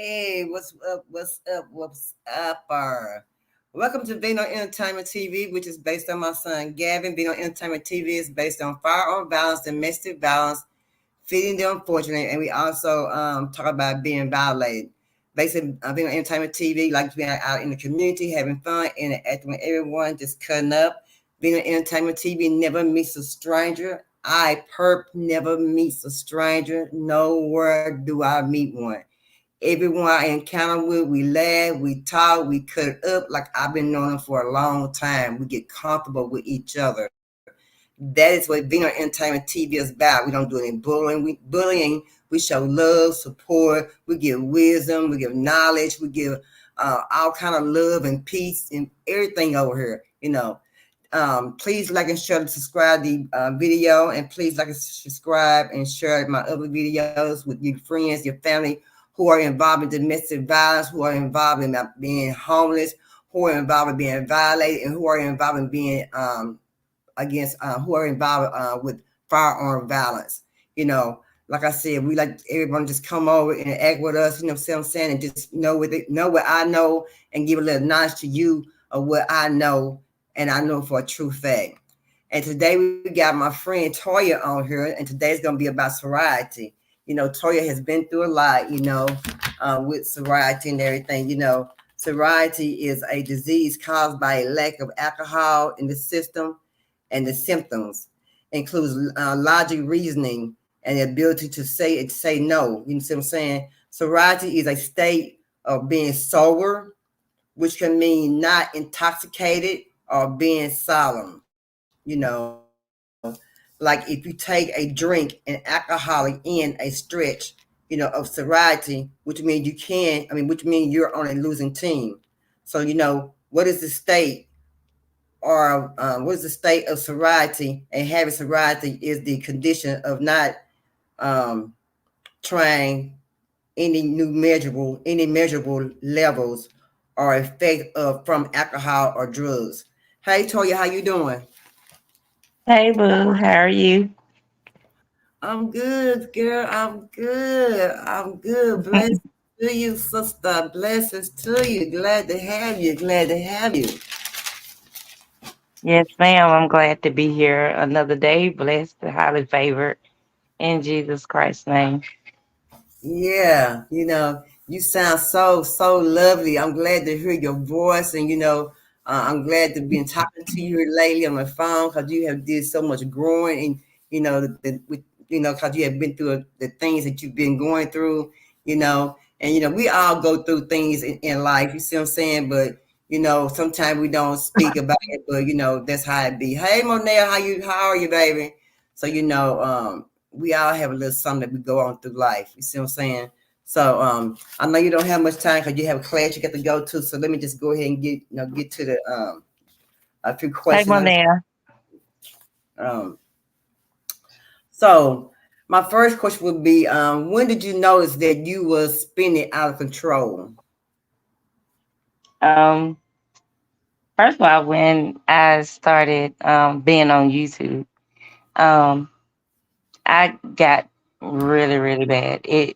Hey, what's up? What's up? What's up? Welcome to Vino Entertainment TV, which is based on my son Gavin. Vino Entertainment TV is based on firearm violence, domestic violence, feeding the unfortunate, and we also talk about being violated. Basically, Vino Entertainment TV, like being out in the community, having fun, interacting with everyone, just cutting up. Vino Entertainment TV never meets a stranger. I perp never meets a stranger. Nowhere do I meet one. Everyone I encounter with, we laugh, we talk, we cut it up like I've been knowing them for a long time. We get comfortable with each other. That is what Vino Entertainment TV is about. We don't do any we show love, support, we give wisdom, we give knowledge, we give all kind of love and peace and everything over here. Please like and share, subscribe the video, and please like and subscribe and share my other videos with your friends, your family, who are involved in domestic violence, who are involved in being homeless, who are involved in being violated, and who are involved in being against, who are involved with firearm violence. Like I said, we like everyone just come over and act with us. What I'm saying, and just know what I know, and give a little knowledge to you of what I know, and I know for a true fact. And today we got my friend Toya on here, and today's gonna be about sobriety. Toya has been through a lot, with sobriety and everything. Sobriety is a disease caused by a lack of alcohol in the system, and the symptoms includes logic, reasoning, and the ability to say no. You know what I'm saying? Sobriety is a state of being sober, which can mean not intoxicated or being solemn. Like if you take a drink and alcoholic in a stretch, of sobriety, which means you're on a losing team. So, what is the state, or what is the state of sobriety? And having sobriety is the condition of not um, trying any measurable levels or effect of from alcohol or drugs. Hey Toya, how you doing? Hey, boo, how are you? I'm good, girl. I'm good. I'm good. Blessings to you, sister. Blessings to you. Glad to have you. Glad to have you. Yes, ma'am. I'm glad to be here another day, blessed, and highly favored in Jesus Christ's name. Yeah, you sound so lovely. I'm glad to hear your voice, and I'm glad to be talking to you here lately on the phone, because you have did so much growing, and because you have been through the things that you've been going through, and we all go through things in life. You see what I'm saying? But sometimes we don't speak about it, but that's how it be. Hey, Monel, How are you, baby? So we all have a little something that we go on through life. You see what I'm saying? So I know you don't have much time because you have a class you got to go to. So let me just go ahead and get to the a few Hey, questions. Monea. Um, so my first question would be, when did you notice that you was spinning out of control? Um, First of all, when I started being on YouTube, um, I got really, really bad. It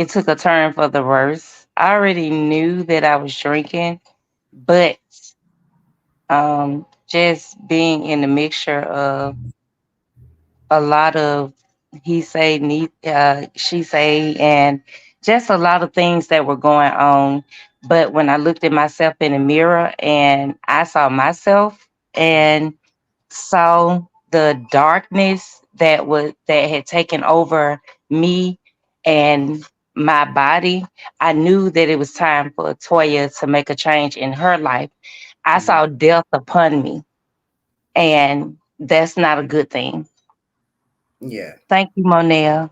took a turn for the worse. I already knew that I was drinking, but just being in the mixture of a lot of he say, she say, and just a lot of things that were going on. But when I looked at myself in the mirror and I saw myself and saw the darkness that had taken over me and my body, I knew that it was time for Toya to make a change in her life. I Mhm. saw death upon me, and that's not a good thing. Yeah. Thank you, Monel.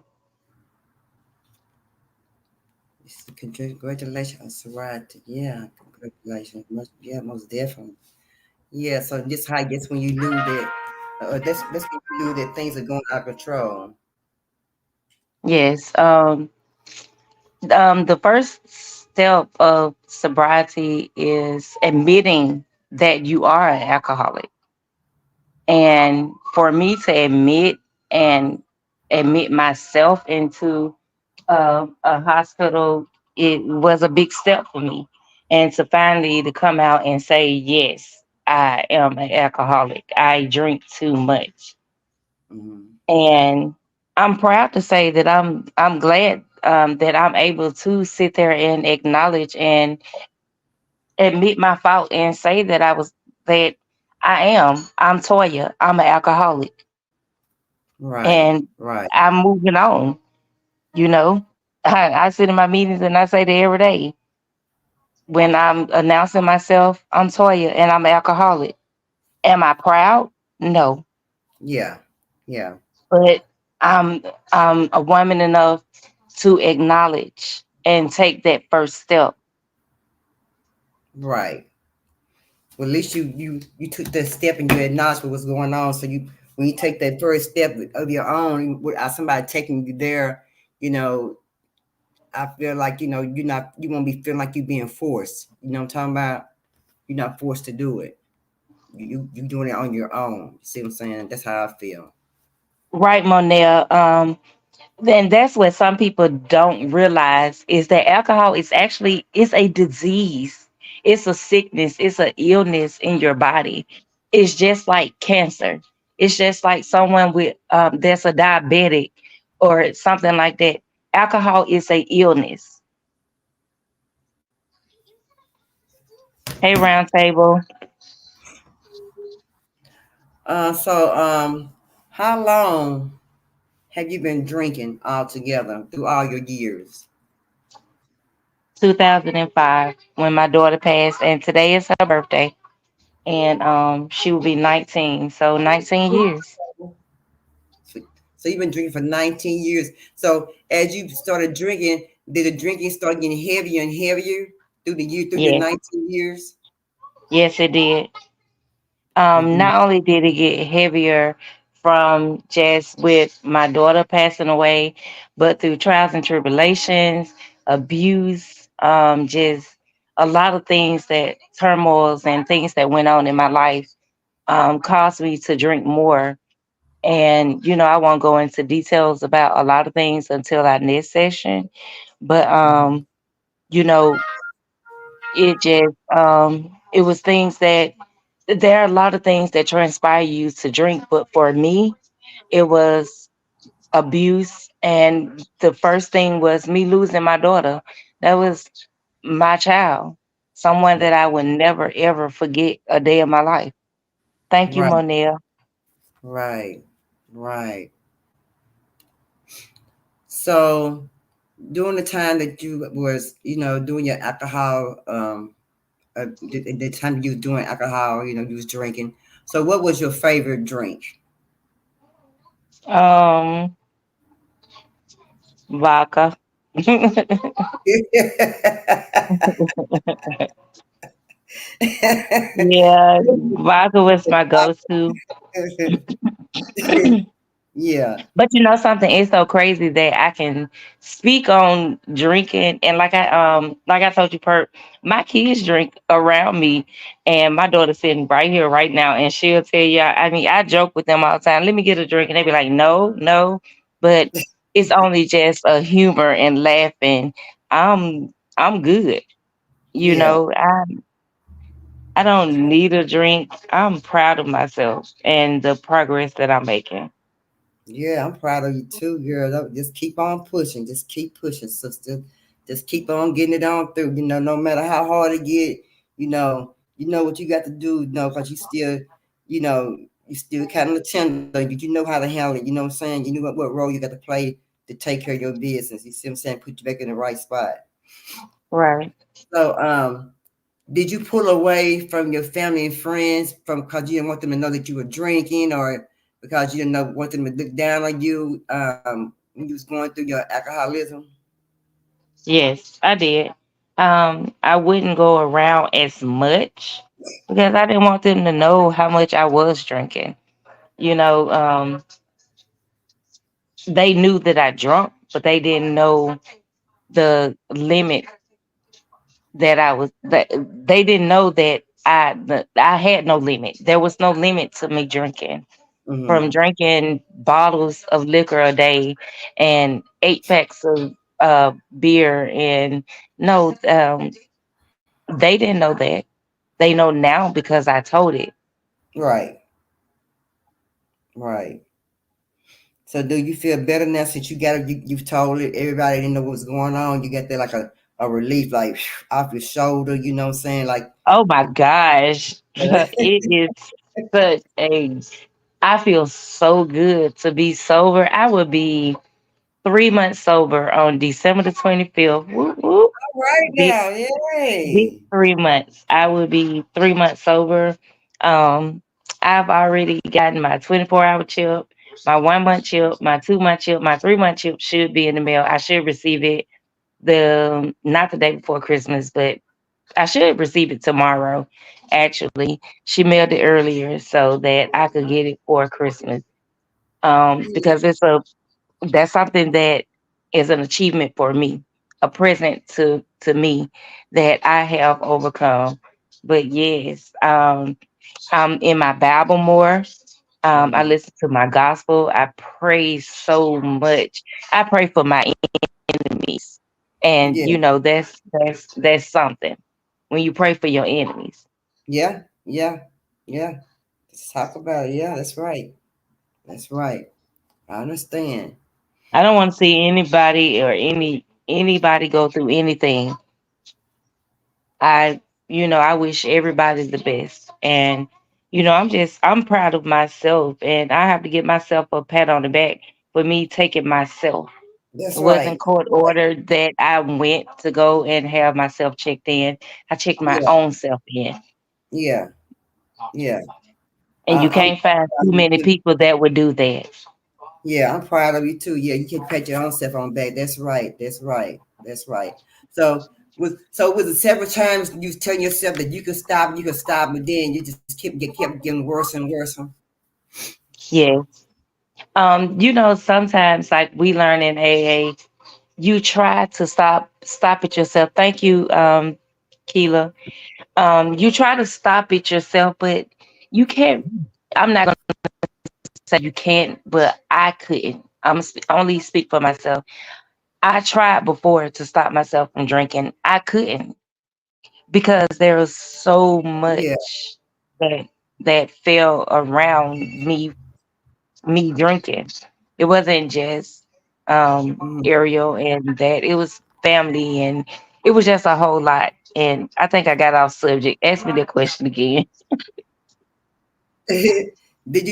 Congratulations, sobriety. Yeah, congratulations. Most definitely. Yeah, so just how I guess when you knew that, that's when you knew that things are going out of control. Yes. The first step of sobriety is admitting that you are an alcoholic. And for me to and admit myself into a hospital, it was a big step for me. And to finally to come out and say, yes, I am an alcoholic. I drink too much. Mm-hmm. And I'm proud to say that I'm glad that I'm able to sit there and acknowledge and admit my fault and say that that I'm Toya. I'm an alcoholic. Right, And right. I'm moving on, you know. I sit in my meetings and I say that every day. When I'm announcing myself, I'm Toya and I'm an alcoholic. Am I proud? No. Yeah, yeah. But I'm a woman enough to acknowledge and take that first step. Right. Well, at least you took that step and you acknowledged what was going on. So you when you take that first step of your own without somebody taking you there, you know, I feel like you won't be feeling like you're being forced. You know what I'm talking about? You're not forced to do it. You doing it on your own. You see what I'm saying? That's how I feel. Right, Monel. Then that's what some people don't realize is that alcohol is actually it's a disease. It's a sickness. It's an illness in your body. It's just like cancer. It's just like someone with that's a diabetic or something like that. Alcohol is a illness. Hey, round table. So how long have you been drinking altogether through all your years? 2005 when my daughter passed, and today is her birthday, and she will be 19. So 19 years. So, so you've been drinking for 19 years. So as you started drinking, did the drinking start getting heavier and heavier through your Yes, 19 years? yes, it did. Mm-hmm. Not only did it get heavier from just with my daughter passing away, but through trials and tribulations, abuse, just a lot of things that turmoils and things that went on in my life caused me to drink more. And I won't go into details about a lot of things until our next session, but Mm-hmm. you know, it was things that there are a lot of things that transpire you to drink, but for me, it was abuse. And the first thing was me losing my daughter. That was my child, someone that I would never ever forget a day of my life. Thank you, Right, Monel. right, right. So during the time that you was, doing your alcohol, the time you was doing alcohol, you was drinking. So what was your favorite drink? Um, Vodka. Yeah, vodka was my go-to. Yeah, But something is so crazy that I can speak on drinking, and like I told you, Perk, my kids drink around me, and my daughter's sitting right here right now, and she'll tell you. I mean, I joke with them all the time. Let me get a drink, and they be like, no, no, but it's only just a humor and laughing. I'm good. You yeah. know, I don't need a drink. I'm proud of myself and the progress that I'm making. Yeah, I'm proud of you too, girl. Just keep on pushing. Just keep pushing, sister. Just keep on getting it on through. No matter how hard it get, you know what you got to do. Because you still kind of tender. You know how to handle it. You know what I'm saying. You know what role you got to play to take care of your business. You see what I'm saying? Put you back in the right spot. Right. So, did you pull away from your family and friends from because you didn't want them to know that you were drinking, or because you didn't want them to look down on you when you was going through your alcoholism? Yes, I did. I wouldn't go around as much because I didn't want them to know how much I was drinking. You know, they knew that I drunk, but they didn't know the limit that they didn't know that I had no limit. There was no limit to me drinking. From Mm-hmm. drinking bottles of liquor a day and 8 packs of beer. And no, they didn't know that. They know now because I told it. Right, right. So do you feel better now since you got it? You've told it. Everybody didn't know what was going on. You got there like a relief, like off your shoulder. You know what I'm saying? Like, Oh my gosh. It is such a, I feel so good to be sober. I will be 3 months sober on December the 25th. Whoop, whoop. right Big, now, big yay! 3 months. I will be 3 months sober. Um, I've already gotten my 24-hour chip, my 1 month chip, my 2 month chip, my 3 month chip should be in the mail. I should receive it the not the day before Christmas, but I should receive it tomorrow. Actually, she mailed it earlier so that I could get it for Christmas. Yeah, Because that's something that is an achievement for me, a present to me that I have overcome. But yes, I'm in my Bible more. I mm, listen to my gospel. I pray so much. I pray for my enemies, and yeah, that's something when you pray for your enemies. yeah, yeah, yeah. Let's talk about it. Yeah, that's right. That's right. I understand. I don't want to see anybody or anybody go through anything. I, I wish everybody the best. And, I'm proud of myself, and I have to give myself a pat on the back for me taking myself. That's It right. wasn't court ordered that I went to go and have myself checked in. I checked my Yeah, own self in. yeah, yeah. And you I'm can't find proud too of you many too. people that would do that. Yeah, I'm proud of you too. Yeah, you can pat your own self on the back. That's right. That's right. That's right. So was it several times you was telling yourself that you could stop, but then you just kept getting worse and worse? Yeah. Sometimes like we learn in AA, you try to stop it yourself. Thank you, Keela. You try to stop it yourself, but you can't. I'm not gonna say you can't, but I couldn't. Only speak for myself. I tried before to stop myself from drinking. I couldn't because there was so Yeah. much that fell around me drinking. It wasn't just Mhm. Ariel and that. It was family, and it was just a whole lot. And I think I got off subject. Ask me that question again. Did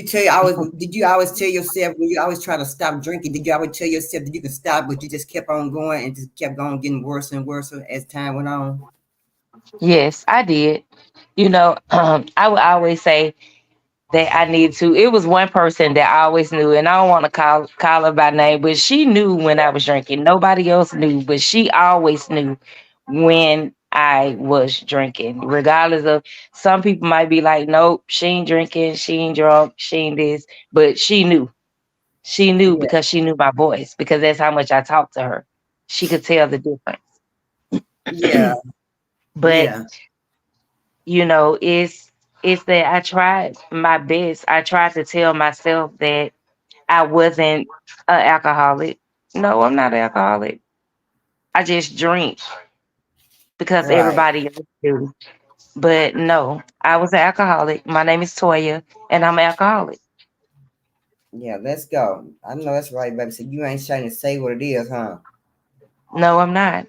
you always tell yourself when you always try to stop drinking, did you always tell yourself that you could stop, but you just kept on going and just kept on getting worse and worse as time went on? Yes, I did. I would always say that I need to. It was one person that I always knew, and I don't want to call her by name, but she knew when I was drinking. Nobody else knew, but she always knew when I was drinking. Regardless of, some people might be like, "Nope, she ain't drinking, she ain't drunk, she ain't this," but she knew. She knew Yeah, because she knew my voice, because that's how much I talked to her. She could tell the yeah, difference. But yeah, it's that I tried my best. I tried to tell myself that I wasn't an alcoholic. No, I'm not an alcoholic. I just drink because right. everybody else do. But no, I was an alcoholic. My name is Toya, and I'm an alcoholic. Yeah, let's go. I know that's right, baby. So you ain't trying to say what it is, huh? No, I'm not.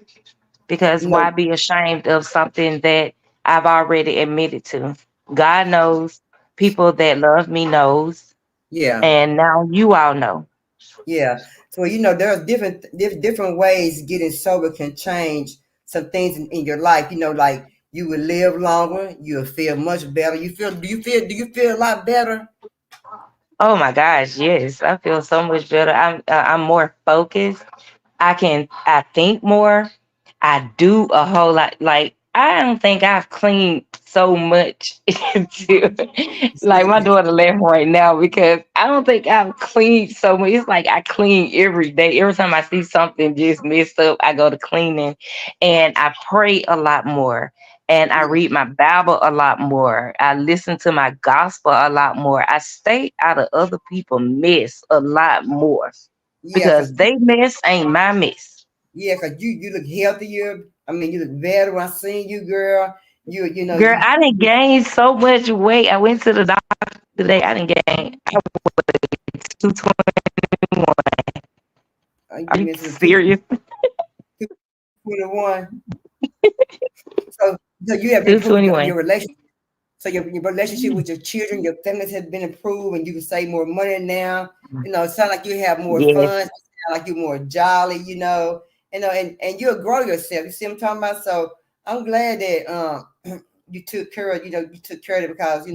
Because You know, why be ashamed of something that I've already admitted to? God knows. People that love me knows, yeah, and now you all know. yeah. So there are different ways getting sober can change some things in your life. Like you will live longer, you'll feel much better. Do you feel a lot better? Oh my gosh, yes, I feel so much better. I'm more focused. I think more. I do a whole lot. Like, I don't think I've cleaned so much until, like, my daughter laughing right now because I don't think I've cleaned so much. It's like I clean every day. Every time I see something just messed up, I go to cleaning, and I pray a lot more. And I Yeah, read my Bible a lot more. I listen to my gospel a lot more. I stay out of other people's mess a lot more yeah, cause because they mess ain't my mess. Yeah, cause you look healthier. I mean, you look better when I seen you, girl. You know Girl, you I didn't gain so much weight. I went to the doctor today. I didn't gain. I was 221. you Are you mentioned serious? 221. So you have improved your 221. relationship. So your relationship with your children, your families has been improved, and you can save more money now. It sounds like you have more Yes. fun. It sound like you're more jolly. And you'll grow yourself. You see what I'm talking about? So I'm glad that you took care of you took care of it because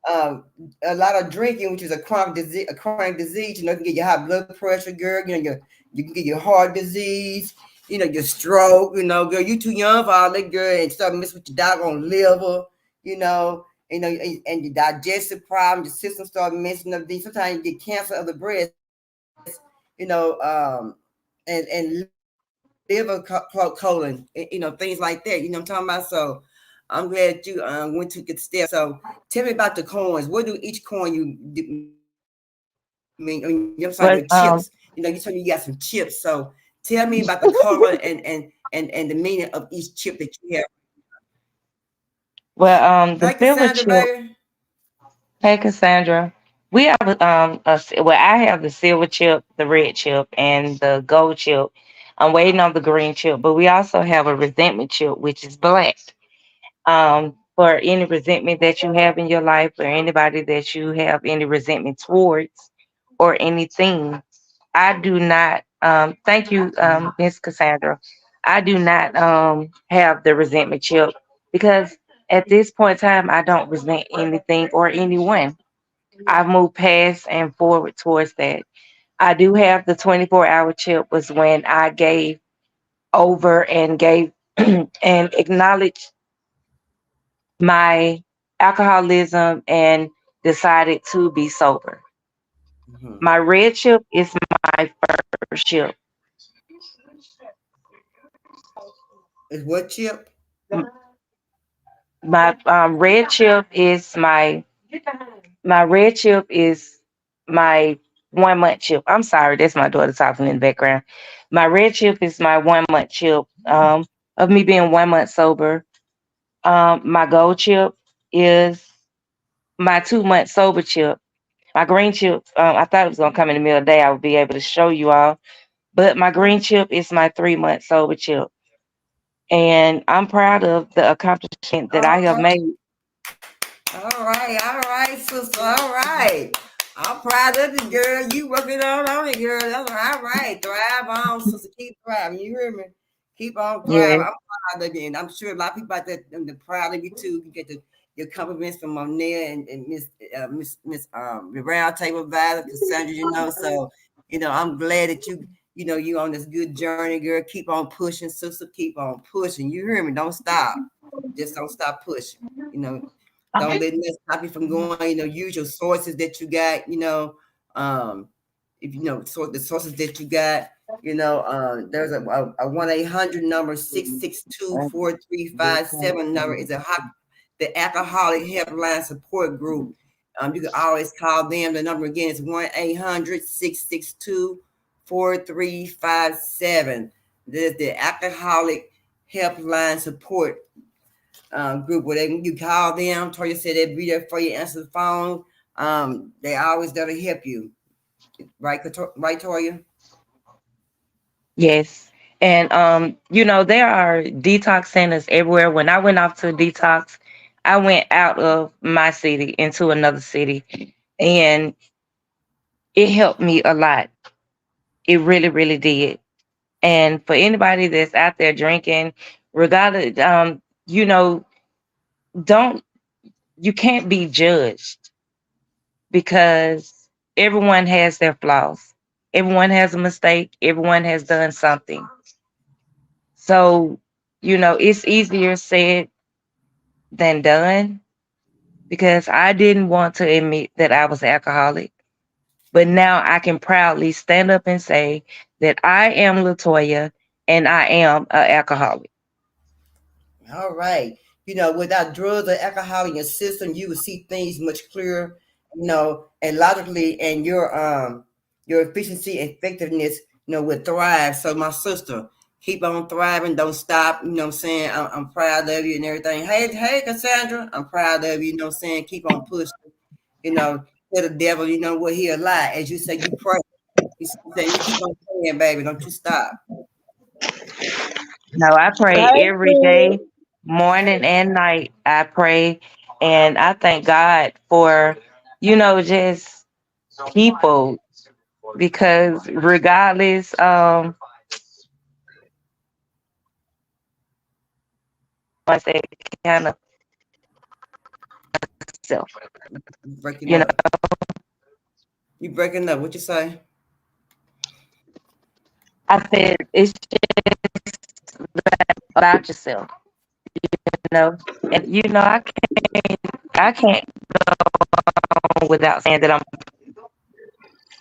um, a lot of drinking, which is a chronic disease, can get your high blood pressure, girl. You can get your heart disease. Your stroke. Girl, you too young for all that, girl, and start messing with your doggone liver. You know, and your digestive problem, your system start messing up. Things. Sometimes you get cancer of the breast. And liver colon. Things like that. You know what I'm talking about. So I'm glad you went to get steps. So tell me about the coins. What do each coin I'm sorry, your chips. But You told me you got some chips. So tell me about the color and the meaning of each chip that you have. the Hi, silver Cassandra, chip. baby. Hey, Cassandra. We have well, I have the silver chip, the red chip, and the gold chip. I'm waiting on the green chip, but we also have a resentment chip, which is black. For any resentment that you have in your life, or anybody that you have any resentment towards, or anything. I do not. Thank you, Miss Cassandra. I do not have the resentment chip because at this point in time, I don't resent anything or anyone. I've moved past and forward towards that. I do have the 24-hour chip was when I gave over and gave and acknowledged my alcoholism and decided to be sober. Mm-hmm. My red chip is my first chip. Is what chip? My red chip is my red chip is my 1 month chip. I'm sorry, that's my daughter talking in the background. My red chip is my 1 month chip of me being 1 month sober. My gold chip is my 2 month sober chip. My green chip, I thought it was gonna come in the middle of the day. I would be able to show you all, but my green chip is my 3 month sober chip, and I'm proud of the accomplishment that I All have right. made. All right, sister. All right. I'm proud of you, girl. You working on it, girl. That's all right. Thrive on, sister. Keep thriving. You hear me? Keep on thriving. Yes, I'm proud of you, and I'm sure a lot of people out there are proud of you too. You get your compliments from Monia and Miss the round table advisor Cassandra. So I'm glad that you on this good journey, girl. Keep on pushing, sister. Keep on pushing. You hear me? Don't stop. Just don't stop pushing. You know, don't let that stop you from going. Use your sources that you got. Um, if sort the sources that you got. There's a 1-800 number 662-4357 number is the alcoholic helpline support group. You can always call them. The number again is 1-800-662-4357. There's the alcoholic helpline support group where you call them. Toya said they'll be there for you, answer the phone. They always there to help you, right? Right, Toya? yes. And there are detox centers everywhere. When I went off to detox, I went out of my city into another city, and it helped me a lot. It really, really did. And for anybody that's out there drinking, regardless, you know, don't you can't be judged because everyone has their flaws. Everyone has a mistake. Everyone has done something. So, it's easier said than done because I didn't want to admit that I was alcoholic. But now I can proudly stand up and say that I am Latoya and I am an alcoholic. All right. Without drugs or alcohol in your system, you will see things much clearer, and logically, and your efficiency and effectiveness, will thrive. So, my sister, Keep on thriving. Don't stop. You know what I'm saying? I'm proud of you and everything. Hey, Cassandra, I'm proud of you. You know what I'm saying? Keep on pushing. You know, tell the devil, you know what, he'll lie. As you say, you pray. You say, you keep on praying, baby. Don't you stop. No, I pray Hey, every day, Sid. morning and night. I pray, and I thank God for, just people, because regardless, I say kind of self, Breaking you know. up. You breaking up. What you say? I said it's just about yourself, and I can't go without saying that I'm.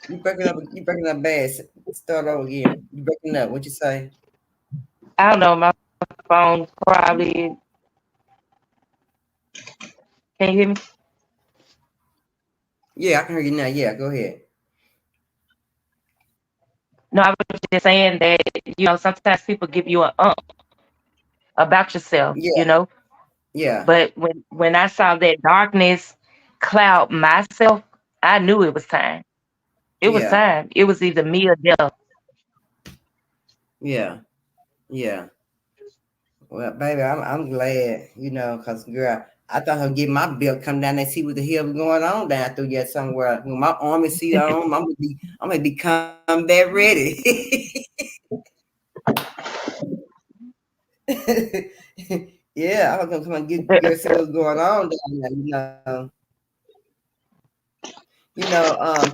You breaking up. You breaking up bad. Start over again. You breaking up. What you say? I don't know. My phone probably. Can you hear me? Yeah, I can hear you now. Yeah, go ahead. No, I was just saying that sometimes people give you a about yourself, Yeah, yeah, but when I saw that darkness cloud myself, I knew it was time. It was yeah, time. It was either me or death. yeah, yeah. Well, baby, I'm glad, cause girl, I thought I'd get my bill come down and see what the hell was going on down through yet somewhere. When my army suit on, I'm gonna be combat ready. Yeah, I was gonna come and get see what's going on down there.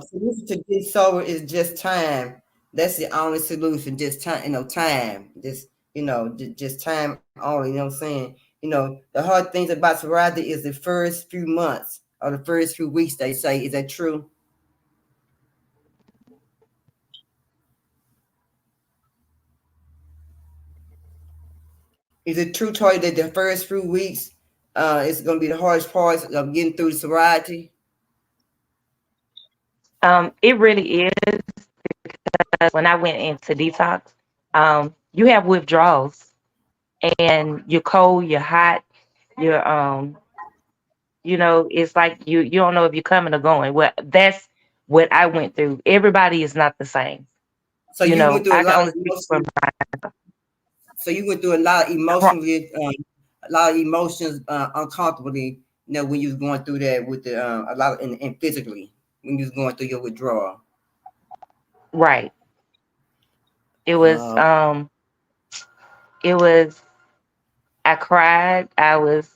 Solution to get sober is just time. That's the only solution. Just time, time. Just time only. You know what I'm saying? The hard things about sobriety is the first few months or the first few weeks. They say, is that true? Is it true, Toy, that the first few weeks is gonna be the hardest part of getting through the sobriety? It really is. When I went into detox, you have withdrawals, and you're cold, you're hot, you're it's like you don't know if you're coming or going. Well, that's what I went through. Everybody is not the same. So you went through a I can lot of only speak from emotions. So you went through a lot of my emotionally, a lot of emotions uncomfortably. When you was going through that with the a lot of, and physically when you was going through your withdrawal. right. It was Uh, um it was I cried, I was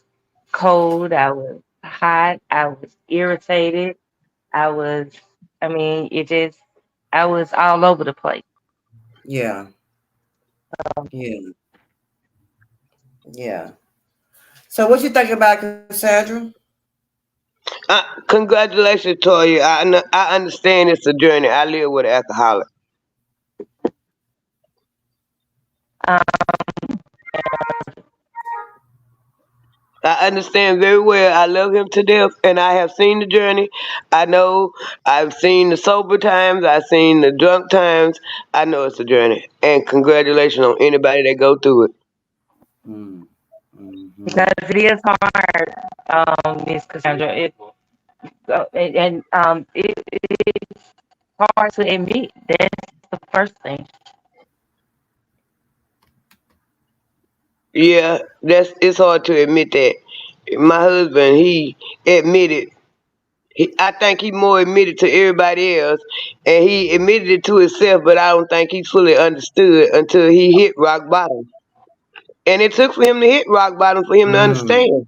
cold, I was hot, I was irritated, I was it just I was all over the place. yeah, yeah, yeah. So what you think about Cassandra? Congratulations, Toya. I understand it's a journey. I live with an alcoholic. Um, I understand very well. I love him to death, and I have seen the journey. I know I've seen the sober times. I've seen the drunk times. I know it's a journey. And congratulations on anybody that go through it. Mm, mm-hmm. because it is hard, Miss Cassandra. It's hard to admit. That's the first thing. Yeah, it's hard to admit that. My husband, he admitted. I think he more admitted to everybody else, and he admitted it to himself. But I don't think he fully understood until he hit rock bottom. And it took for him to hit rock bottom for him to Mm, understand.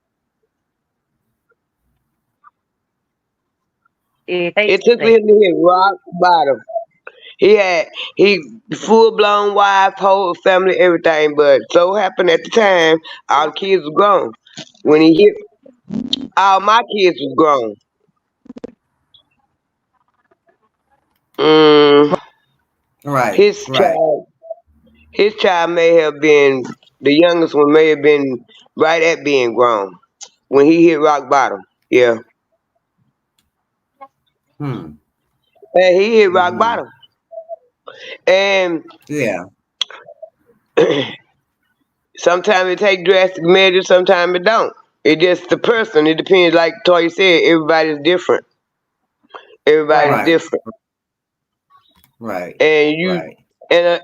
It takes It took for that. him to hit rock bottom. He full blown wife, whole family, everything. But so happened at the time, all the kids were grown. When he hit, all my kids was grown. Mm, right, his right. child, his child may have been the youngest one. May have been right at being grown when he hit rock bottom. Yeah, Hmm. and he hit rock Mm-hmm. bottom. And Yeah. sometimes it take drastic measures, sometimes it don't. It just the person. It depends. Like Toya said, everybody's different. Everybody's Right. Right. different, Right. and you Right. and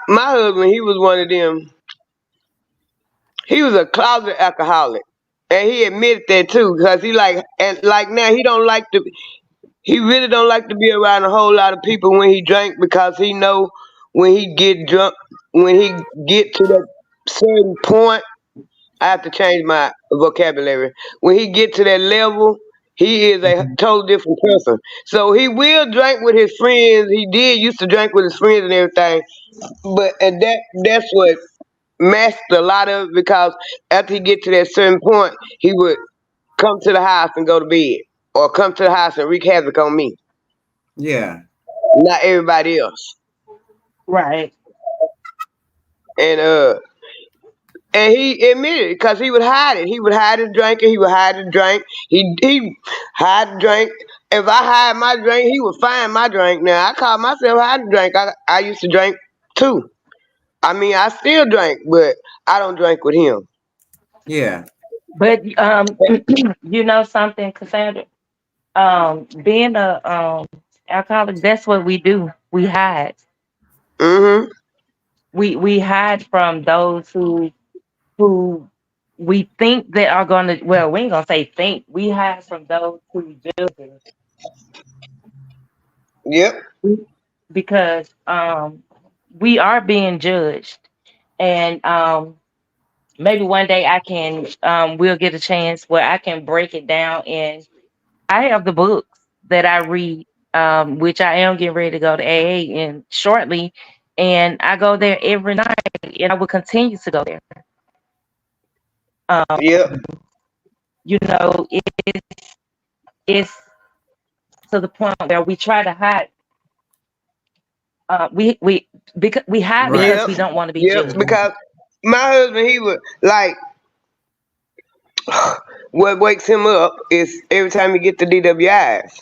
my husband, he was one of them. He was a closet alcoholic, and he admitted that too, because he like now he don't like to. He really don't like to be around a whole lot of people when he drank because he know when he get drunk, when he get to that certain point, I have to change my vocabulary. When he get to that level, he is a Mhm. total different person. So he will drink with his friends. He did used to drink with his friends and everything, but and that's what masked a lot of it because after he get to that certain point, he would come to the house and go to bed, or come to the house and wreak havoc on me, Yeah. not everybody else. Right. And he admitted it because he would hide it. He would hide his drinking. He would hide his drink. He hide the drink. If I hide my drink, he would find my drink. Now I call myself hiding drink. I used to drink too. I mean, I still drink, but I don't drink with him. Yeah. But you know something, Cassandra? Being a alcoholic, that's what we do. We hide. Mhm. We hide from those who we think that are gonna, well, we ain't gonna say think. We hide from those who judge Yep. us because we are being judged. And maybe one day I can we'll get a chance where I can break it down, and I have the books that I read, which I am getting ready to go to AA in shortly, and I go there every night, and I will continue to go there. Um, Yep. you know, it's to the point where we try to hide. We because we hide because Right. Yep. we don't want to be Yep. judged. Because my husband, he would like what wakes him up is every time he get the DWIs.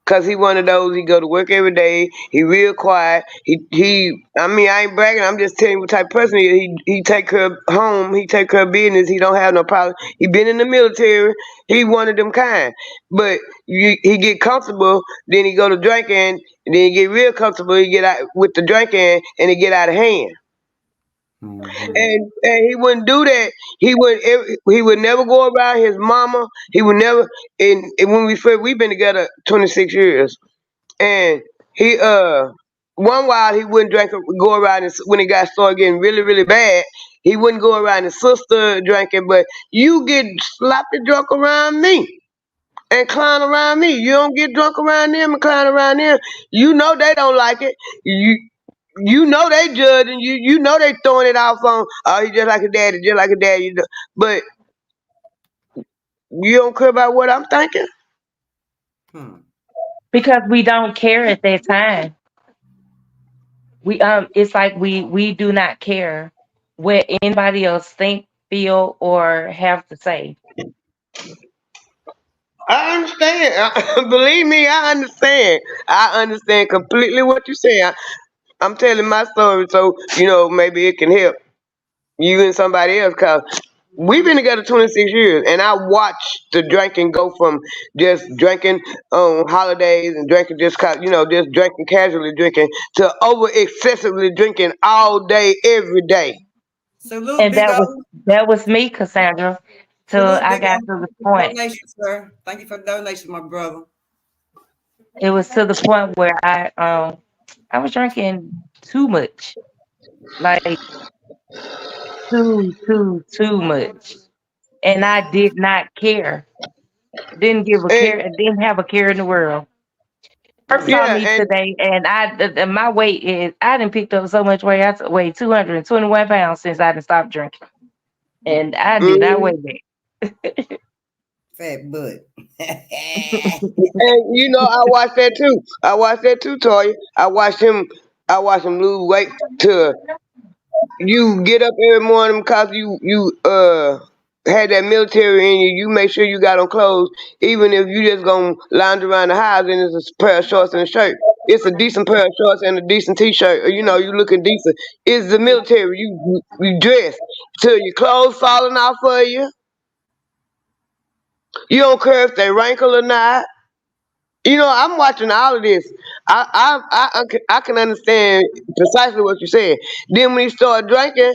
Cause he one of those. He go to work every day. He real quiet. He. I mean, I ain't bragging. I'm just telling you what type of person he is. He take care of home. He take care of business. He don't have no problem. He been in the military. He one of them kind. But he get comfortable. Then he go to drinking. Then he get real comfortable. He get out with the drinking, and it get out of hand. Hmm. And he wouldn't do that. He would never go around his mama. He would never. And when we've been together 26 years. And he one while he wouldn't go around when it got started getting really really bad. He wouldn't go around his sister drinking, but you get sloppy drunk around me and clown around me. You don't get drunk around them and clown around them. You know they don't like it. You know they judging you. You know they throwing it off on. Oh, he just like a daddy, just like a daddy. But you don't care about what I'm thinking. Hmm. Because we don't care at that time. We it's like we do not care what anybody else think, feel, or have to say. I understand. Believe me, I understand. I understand completely what you're saying. I'm telling my story so maybe it can help you and somebody else. Cause we've been together 26 years, and I watched the drinking go from just drinking on holidays and drinking just cause just drinking casually drinking to over excessively drinking all day every day. Salute, And Big O. that was me, Cassandra, till Salute, I Big O. got to the Thank you for the point. donation, sir. Thank you for the donation, my brother. It was to the point where I was drinking too much, like too much, and I did not care. Didn't give a And care. Didn't have a care in the world. Earth saw yeah, me and today, and my weight is I didn't picked up so much weight. Weigh 221 pounds since I didn't stop drinking, and I do not mm, weigh that. Fat butt. and I watched that too. I watched that too, Toya. I watched him lose weight to you get up every morning because you had that military in you. You make sure you got on clothes, even if you just gonna lounge around the house and it's a pair of shorts and a shirt. it's a decent pair of shorts and a decent t-shirt. Or, you looking decent. It's the military. You dress till your clothes falling off of you. You don't care if they wrinkle or not. I'm watching all of this. I can understand precisely what you said. Then when he started drinking,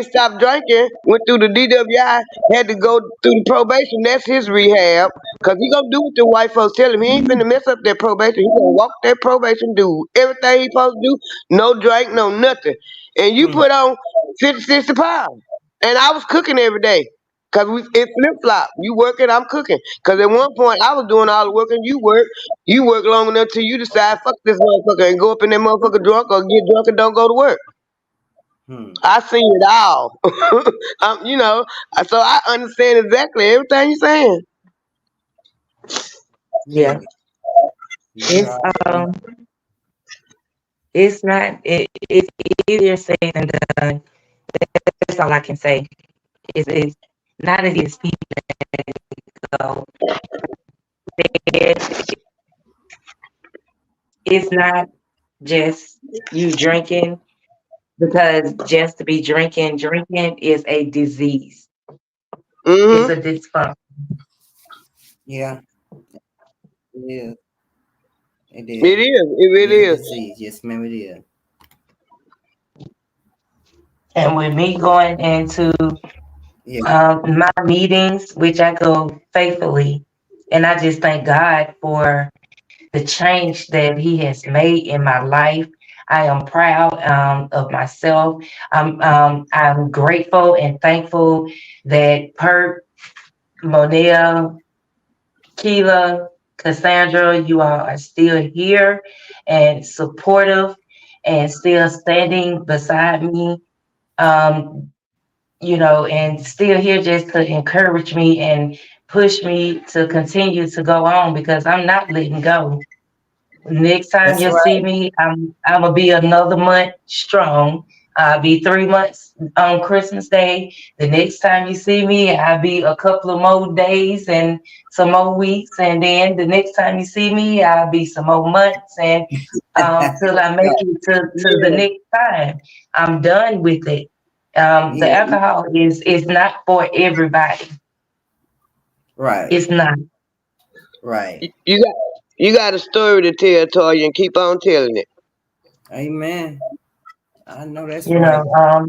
stopped drinking, went through the DWI, had to go through the probation. That's his rehab. Cause he gonna do what the white folks tell him. He ain't finna mess up that probation. He gonna walk that probation, do everything he supposed to do. No drink, no nothing. And you Hmm. put on 50, 60 pounds. And I was cooking every day. Cause it flip flop. You working, I'm cooking. Cause at one point I was doing all the work and you work. You work long enough till you decide fuck this motherfucker and go up in that motherfucker drunk or get drunk and don't go to work. Hmm. I seen it all. um, you know, so I understand exactly everything you're saying. Yeah. Yeah. You It's already know. it's not it's easier said than done. That's all I can say. It's not as easy though. It's it's not just you drinking because just to be drinking is a disease. It's Hmm. a dysfunction, Yeah, it is. It It is. is. It It really is a is. disease. Yes, ma'am, it is. and with me going into Yeah. my meetings, which I go faithfully, and I just thank God for the change that He has made in my life. I am proud of myself. I'm grateful and thankful that Per, Monea, Keela, Cassandra, you all are still here and supportive and still standing beside me. Um, and still here just to encourage me and push me to continue to go on because I'm not letting go. Next time That's you see right. me, I'm gonna be another month strong. I'll be 3 months on Christmas Day. The next time you see me, I'll be a couple of more days and some more weeks, and then the next time you see me, I'll be some more months and till I make Right. it to the Yeah. next time. I'm done with it. The Yeah. alcohol is not for everybody. Right. It's not. Right. You got a story to tell, Toya, and keep on telling it. Amen. I know that's you right. know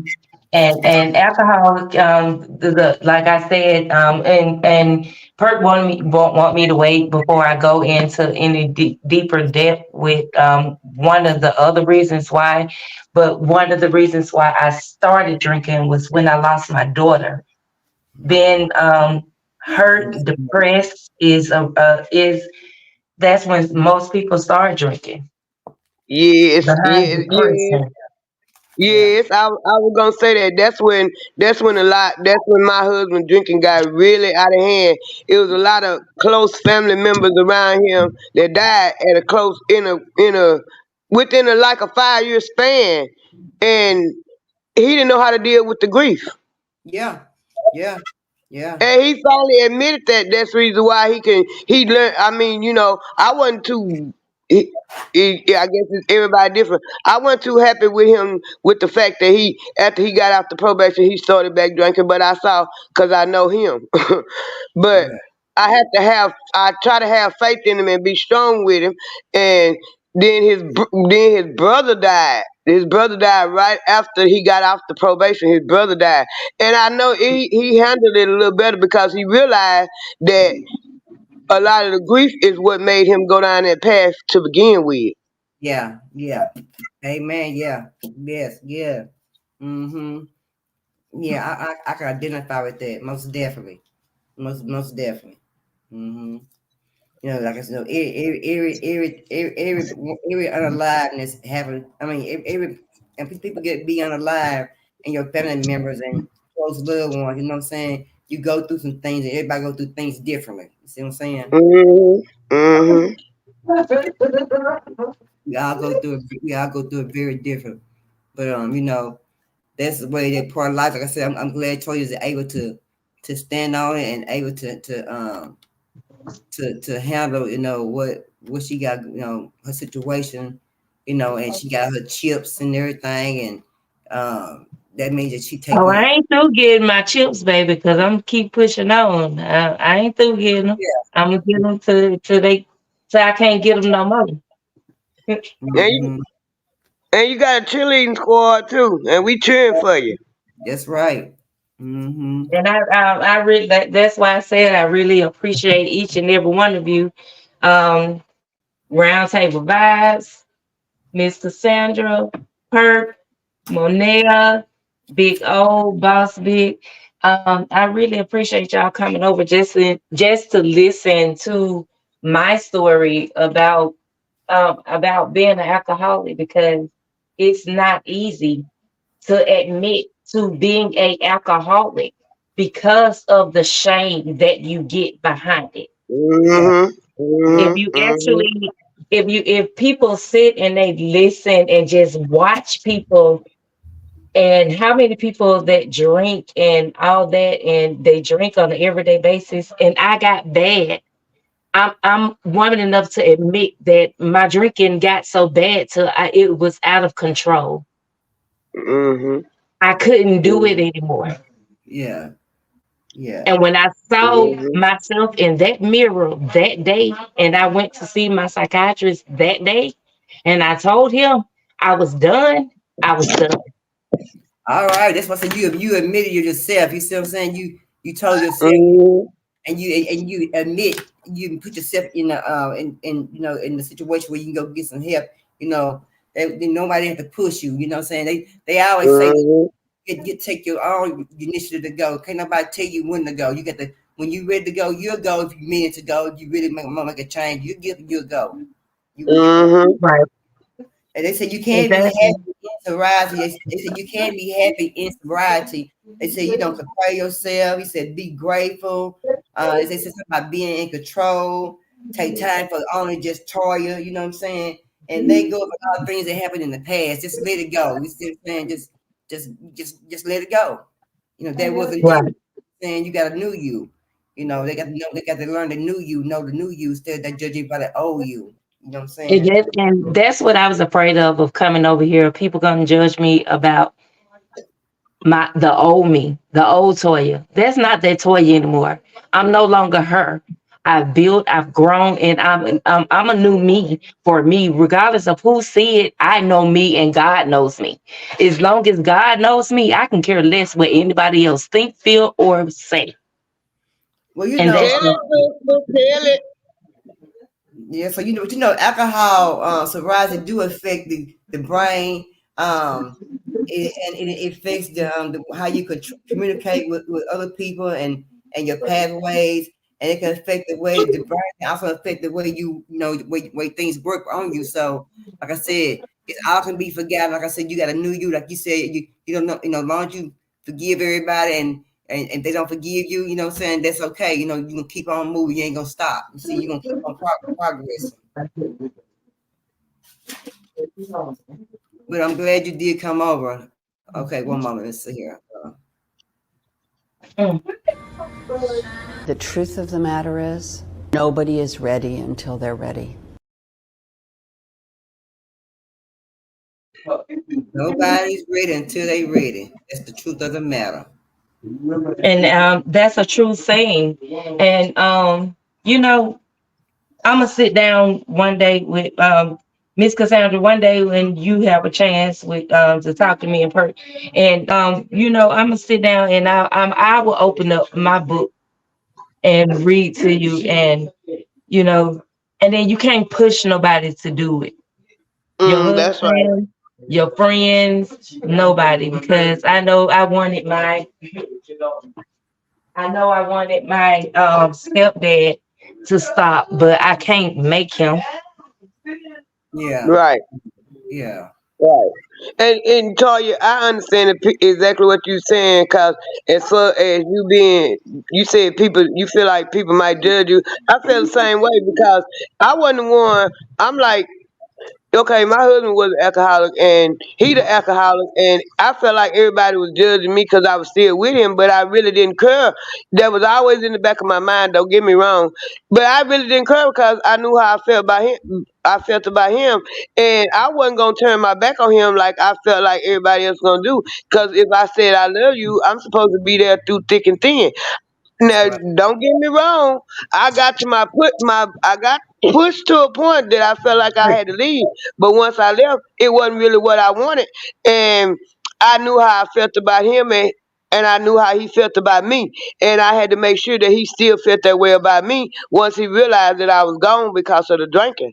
and alcohol the like I said and Perk won't want me to wait before I go into any deeper depth with one of the other reasons why, but one of the reasons why I started drinking was when I lost my daughter. Being hurt, depressed is that's when most people start drinking Yes, behind yes, yes. depression. Yeah. Yes, I was gonna say that. That's when a lot. That's when my husband drinking got really out of hand. It was a lot of close family members around him that died at a close in a within like a 5 year span, and he didn't know how to deal with the grief. Yeah. Yeah. Yeah. And he finally admitted that that's the reason why he learned. I mean, I wasn't too. I guess it's everybody different. I wasn't too happy with him with the fact that he after he got out the probation he started back drinking. But I saw because I know him. But Yeah. I try to have faith in him and be strong with him. And then his brother died. His brother died right after he got off the probation. His brother died, and I know he handled it a little better because he realized that a lot of the grief is what made him go down that path to begin with. Yeah. Yeah. Amen. Yeah. Yes. Yeah. Mm-hmm. Yeah. I can identify with that most definitely. Most definitely. Mm-hmm. Like I said, every unaliveness happen. I mean, every and people get be unalive, and your family members and close loved ones. You know what I'm saying? You go through some things, and everybody go through things differently. You see what I'm saying? Mhm. Mhm. We all go through it very different. But that's the way that part of life. Like I said, I'm glad Toya is able to stand on it and able to to handle, what she got, her situation, and she got her chips and everything, and that means that she Oh, taking. I ain't through getting my chips, baby, because I'm keep pushing on. I ain't through getting them. Yeah. I'm gonna get them till I can't get them no more. And you, Hmm. and you got a cheerleading squad too, and we cheering for you. That's right. Hmm. And I really that's why I said I really appreciate each and every one of you. Um, Roundtable Vibes, Miss Cassandra, Perk, Monea, Big O, Boss Big. I really appreciate y'all coming over just to listen to my story about being an alcoholic, because it's not easy to admit to being a alcoholic because of the shame that you get behind it. Yeah. If Mhm. you Mhm. actually if people sit and they listen and just watch people, and how many people that drink and all that, and they drink on an everyday basis, and I got bad. I'm woman enough to admit that my drinking got so bad till it was out of control. Mhm. I couldn't do it Mhm. anymore. Yeah. Yeah. And when I saw Mhm. myself in that mirror that day, and I went to see my psychiatrist that day, and I told him I was done, I was done. All right. That's what I said. You admitted it yourself. You see what I'm saying? You told yourself, Mhm. and you admit, you put yourself in in the situation where you can go get some help. You know, nobody have to push you. You know what I'm saying? They always say Mhm. you take your own initiative to go. Can't nobody tell you when to go. You got to, when you ready to go, you'll go. If you mean to go, you really make a change. You'll go. You Mhm. Right. And they said you can't be Exactly. happy in sobriety. They said you can't be happy in sobriety. They said you don't compare yourself. He said be grateful. They said something about being in control. Take time for only just Toya. You know what I'm saying? And they go over a lot of things that happened in the past. Just let it go. You see what I'm saying? Just let it go. That wasn't you. Right. Saying you got a new you. They got to know. They got to learn the new you. Know the new you instead of that judging by the old you. You know what I'm saying? And that's what I was afraid of coming over here. People gonna judge me about the old me, the old Toya. That's not that Toya anymore. I'm no longer her. I've built, I've grown, and I'm a new me for me. Regardless of who see it, I know me, and God knows me. As long as God knows me, I can care less what anybody else think, feel, or say. Well, And Tell that's it, sister. Tell it. yeah, so alcohol, sobriety do affect the brain, and it affects the how you could communicate with other people, and your pathways, and it can affect the way the brain can also affect the way the way things work on you. So, like I said, it all can be forgotten. Like I said, you got a new you. Like you said, you don't know, as long as you forgive everybody, and they don't forgive you, you know what I'm saying? That's okay. You can keep on moving. You ain't gonna stop. You see, you're gonna keep on progressing. But I'm glad you did come over. Okay, one moment. Let's see here. The truth of the matter is, nobody is ready until they're ready. Nobody's ready until they ready. That's the truth of the matter. and that's a true saying. And you know, I'm gonna sit down one day with Miss Cassandra one day when you have a chance with to talk to me in person. And I'm gonna sit down and I will open up my book and read to you, and you know, and then you can't push nobody to do it. Your That's right. husband, your friends, nobody, because I know I wanted my stepdad to stop, but I can't make him. Yeah, Right. yeah, Right. And Toya, I understand exactly what you're saying, cause as far as you being, you said people, you feel like people might judge you. I feel the same way because I wasn't the one. I'm like, okay, my husband was an alcoholic, and he the alcoholic, and I felt like everybody was judging me because I was still with him, but I really didn't care. That was always in the back of my mind. Don't get me wrong, but I really didn't care because I knew how I felt about him. I felt about him, and I wasn't gonna turn my back on him like I felt like everybody else gonna do. Because if I said I love you, I'm supposed to be there through thick and thin. That's Now, right. don't get me wrong. I got pushed to a point that I felt like I had to leave. But once I left, it wasn't really what I wanted, and I knew how I felt about him, and I knew how he felt about me, and I had to make sure that he still felt that way about me. Once he realized that I was gone because of the drinking,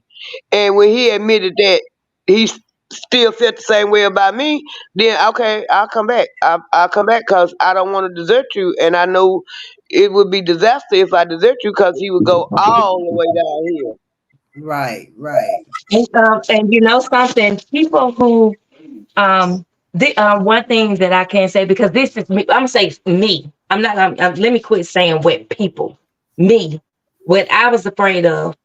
and when he admitted that still felt the same way about me, then okay, I'll come back. I'll come back because I don't want to desert you, and I know it would be disaster if I desert you because he would go all the way down here. Right, right. And you know something, people who the one thing that I can say, because this is me, I'm gonna say me. I'm not. let me quit saying what people. Me. What I was afraid of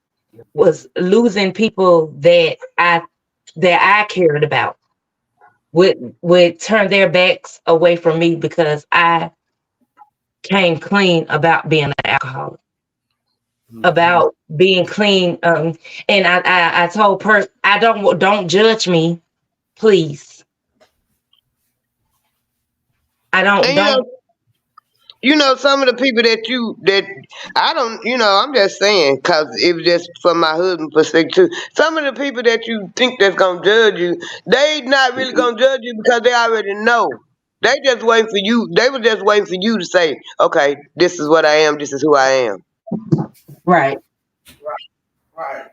was losing people that I cared about would turn their backs away from me because I came clean about being an alcoholic, Mm-hmm. about being clean. And I told I don't judge me, please. I And don't. some of the people that I don't, I'm just saying because it was just from my husband's perspective too. Some of the people that you think that's gonna judge you, they not really gonna judge you because they already know. They just waiting for you. They were just waiting for you to say, okay, this is what I am. This is who I am. Right. Right.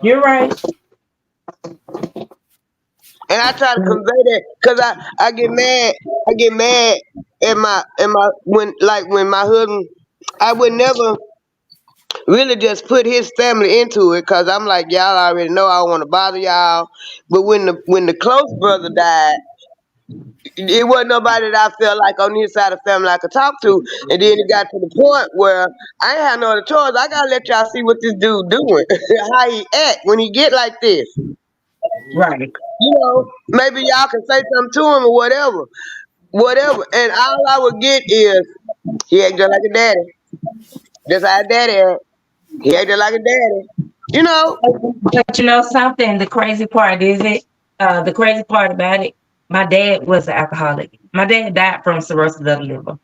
You're right. And I try to convey that because I get mad. I get mad at my when my husband. I would never really just put his family into it because I'm like, y'all already know I don't want to bother y'all. But when the close brother died, it wasn't nobody that I felt like on his side of the family I could talk to. And then it got to the point where I ain't had no other choice. I gotta let y'all see what this dude doing, how he act when he get like this. Right. Maybe y'all can say something to him or whatever. And all I would get is he act just like a daddy. Just how a daddy act. He acted like a daddy. You know. But you know something, the crazy part is the crazy part about it, my dad was an alcoholic. My dad died from cirrhosis of the liver.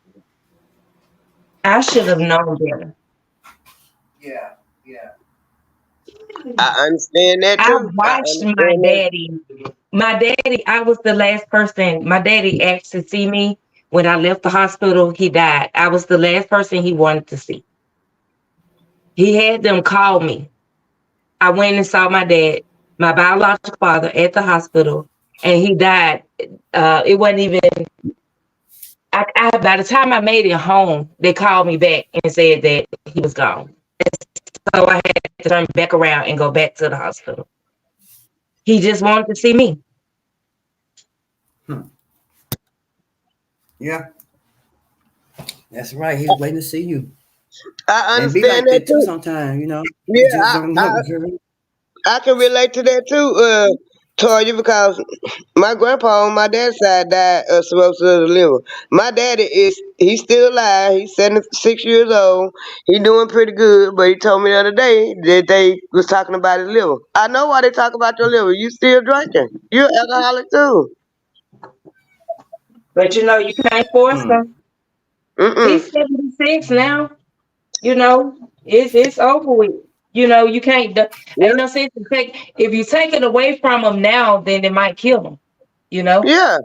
I should have known better. Yeah, yeah. I understand that I too. I watched my understand that. daddy. My daddy, I was the last person. My daddy asked to see me when I left the hospital. He died. I was the last person he wanted to see. He had them call me. I went and saw my dad, my biological father, at the hospital, and he died. It wasn't even. By the time I made it home, they called me back and said that he was gone. So I had to turn back around and go back to the hospital. He just wanted to see me. Hmm. Yeah, that's right. He's waiting to see you. I And be understand like that that too too. sometimes, You Yeah, just don't I, know. I can relate to that too, Toya, because my grandpa on my dad's side died of cirrhosis of the liver. My daddy he's still alive. He's 76 years old. He doing pretty good, but he told me the other day that they was talking about his liver. I know why they talk about your liver. You still drinking. You're an alcoholic too. But you know, you can't force Hmm. him. Mm-mm. He's 76 now. You know, it's over with. You know, you can't. Yeah. Ain't no sense to take. If you take it away from him now, then it might kill him. You know. Yeah.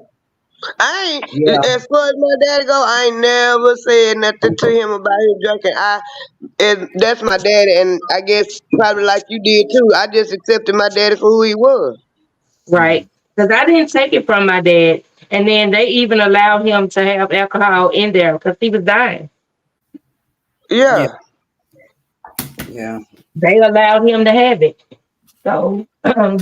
I Yeah. ain't, as far as my daddy go, I ain't never said nothing to him about his drinking. And that's my daddy, and I guess probably like you did too. I just accepted my daddy for who he was. Hmm. Right. Because I didn't take it from my dad, and then they even allowed him to have alcohol in there because he was dying. Yeah. Yeah. Yeah. They allowed him to have it. So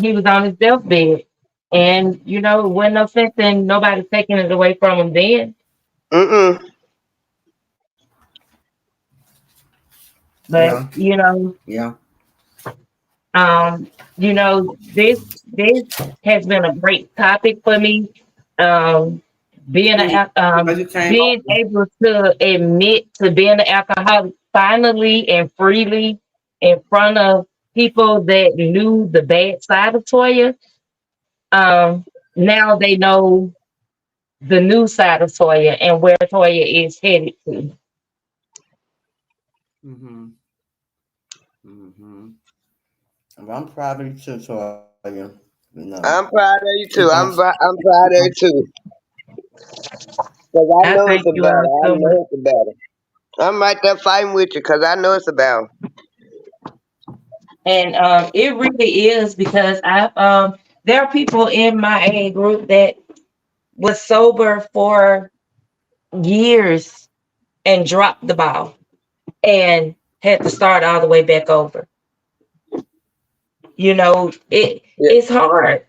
he was on his deathbed. And, you know, it wasn't no sense in nobody taking it away from him then. Mm-mm. But, Yeah. you know, Yeah. You know, this has been a great topic for me. Um, Because you came being over. able to admit to being an alcoholic finally and freely in front of people that knew the bad side of Toya. Um, Now they know the new side of Toya and where Toya is headed to. Mm-hmm. Mm-hmm. Well, I'm proud of you too, Toya. You know, I'm proud of you keep too. on, I'm keep proud of on. you too. Cause I I know thank it's a you all battle. I so much. know it's a battle. I'm right there fighting with you because I know it's a battle. And it really is because I there are people in my age group that was sober for years and dropped the ball and had to start all the way back over. You know, Yeah, it's hard,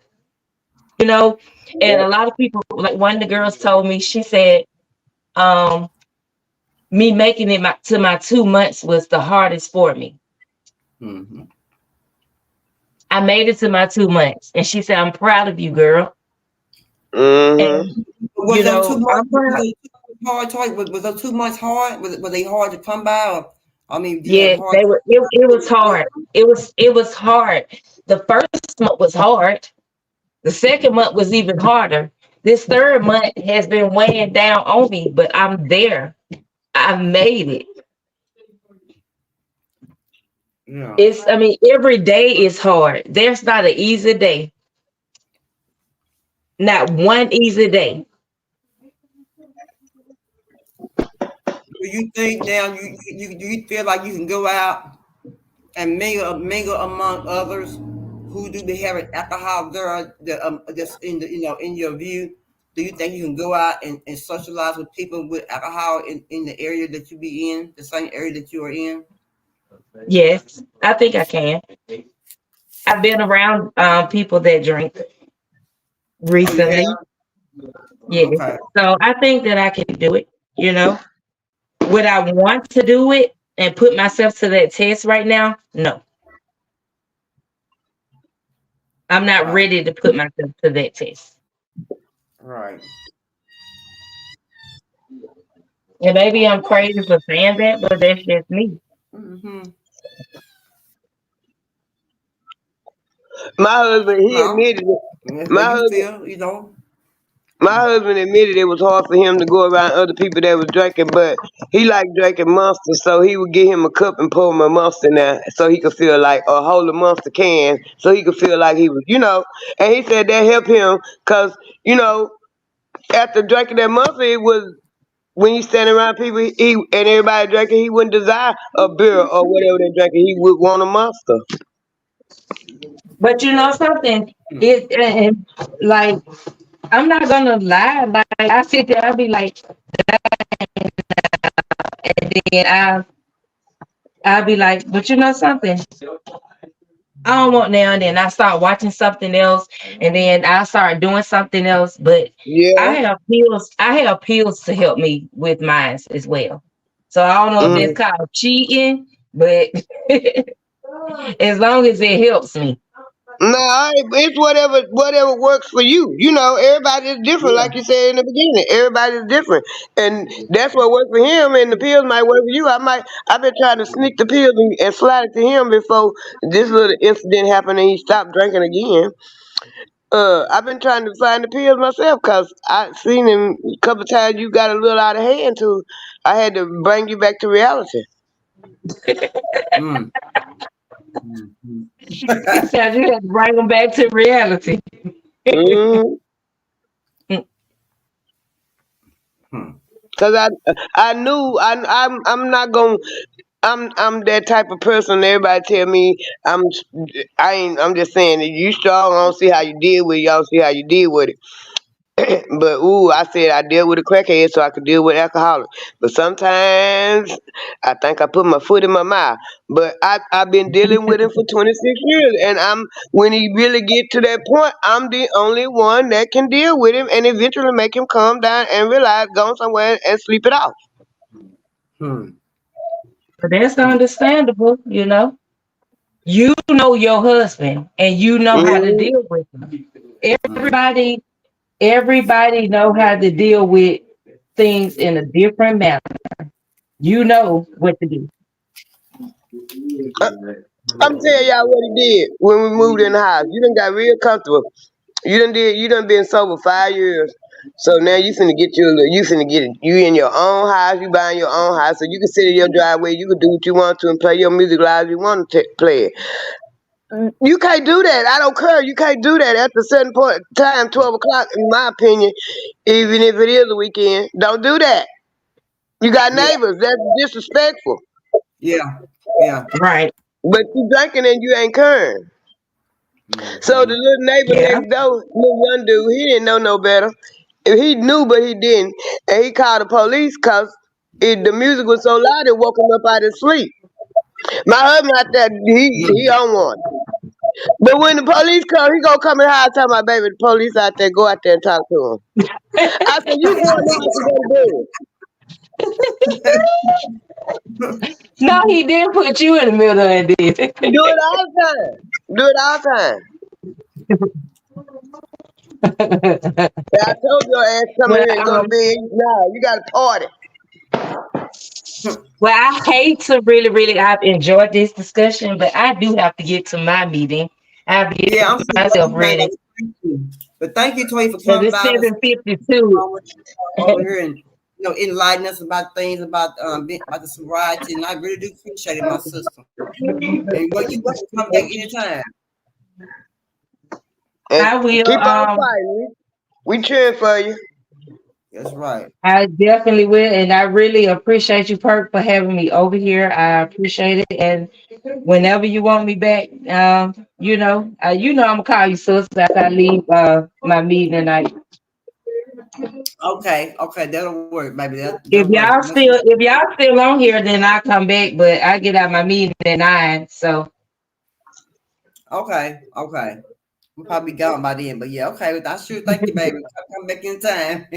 you know, and yeah. a lot of people, like one of the girls told me, she said, um, me making it to my 2 months was the hardest for me. Mm-hmm. I made it to my 2 months, and she said, "I'm proud of you, girl." Mhm. And Was you those two know, months I'm proud. hard, Toya? Was those 2 months hard? Were they hard to come by? Or, I mean, did you have Yeah, hard they were. It was hard. It was hard. The first month was hard. The second month was even harder. This third month has been weighing down on me, but I'm there. I made it. Yeah. It's. I mean, every day is hard. There's not an easy day. Not one easy day. Do you think now do you feel like you can go out and mingle among others who do they have an alcohol there that just in the in your view? Do you think you can go out and socialize with people with alcohol in the area that you be in, the same area that you are in? Yes, I think I can. I've been around people that drink Oh, you have? recently. Yes, Okay. so I think that I can do it. You know, would I want to do it and put myself to that test right now? No, I'm not Right. ready to put myself to that test. Right. And maybe I'm crazy for saying that, but that's just me. Mm-hmm. My husband, he No, admitted it. that's what My you husband, feel, you know. my husband admitted it was hard for him to go around other people that was drinking, but he liked drinking Monster, so he would get him a cup and pour him a Monster in there, so he could feel like, or hold a Monster can, so he could feel like he was, And he said that helped him, cause you know, after drinking that Monster, it was when you standing around people, he and everybody drinking, he wouldn't desire a beer or whatever they drinking. He would want a Monster. But you know something? Mm. It and like I'm not gonna lie. Like I sit there, I'll be like, and then I'll be like, but you know something? I don't want now and then I start watching something else and then I start doing something else. But Yeah. I have pills to help me with mine as well. So I don't know if that's Mm-hmm. called cheating, but as long as it helps me. No, it's whatever works for you. Everybody is different, Yeah. like you said in the beginning. Everybody is different, and that's what worked for him. And the pills might work for you. I've been trying to sneak the pills and slide it to him before this little incident happened and he stopped drinking again. I've been trying to find the pills myself because I seen him a couple times. You got a little out of hand too. I had to bring you back to reality. Mm. Mhm. It sounds you have to bring them back to reality. Mm-hmm. Hmm. Cause I knew I'm not gonna I'm that type of person. Everybody tell me I ain't. I'm just saying that you strong. I don't see how you deal with it. Y'all see how you deal with it. But I said I deal with a crackhead so I could deal with alcoholic. But sometimes I think I put my foot in my mouth. But I've been dealing with him for 26 years, and when he really get to that point, I'm the only one that can deal with him and eventually make him calm down and realize go somewhere and sleep it off. Hmm. But that's understandable, you know. You know your husband and you know how to Hmm. deal with him. Mm. Everybody know how to deal with things in a different manner. You know what to do. I'm telling y'all what he did when we moved in the house. You done got real comfortable. You done been sober 5 years. So now you finna get it. You in your own house, you buying your own house, so you can sit in your driveway, you can do what you want to and play your music live if you want to play it. You can't do that. I don't care. You can't do that at a certain point time, 12 o'clock, in my opinion, even if it is a weekend. Don't do that. You got Yeah, neighbors. That's disrespectful. yeah, yeah. Right. But you drinking and you ain't caring. So the Hmm. little neighbor Yeah. next door, little young dude, he didn't know no better. He knew, but he didn't. And he called the police because the music was so loud it woke him up out of his sleep. My husband out there, he on one. But when the police come, he gonna come in here and tell my baby, the police out there, go out there and talk to him. I said, you going now to go to bed. No, he did put you in the middle of Do it all the time. Do it all the time. this. Yeah, I told your ass come in well, here and go to bed. No, you got a party. well, I hate to really, I've enjoyed this discussion, but I do have to get to my meeting. I have to Yeah, get I'm gonna let myself you hang up. ready Thank you. But thank you, Toy, for because coming it's by and 7:52. over here and enlighten us about things about the sobriety, and I really do appreciate it, my sister. And what you welcome to come back anytime. And I will. keep on fighting. We cheering for you. That's right. I definitely will, and I really appreciate you, Perk, for having me over here. I appreciate it, and whenever you want me back, I'm gonna call you, sis, after I leave my meeting tonight. Okay, okay, that'll work, baby. That'll If work. y'all still if y'all still on here, then I come back, but I get out my meeting at 9. So Okay, okay. We'll probably be gone by then, but yeah, okay. I sure thank you, baby. Come back in time.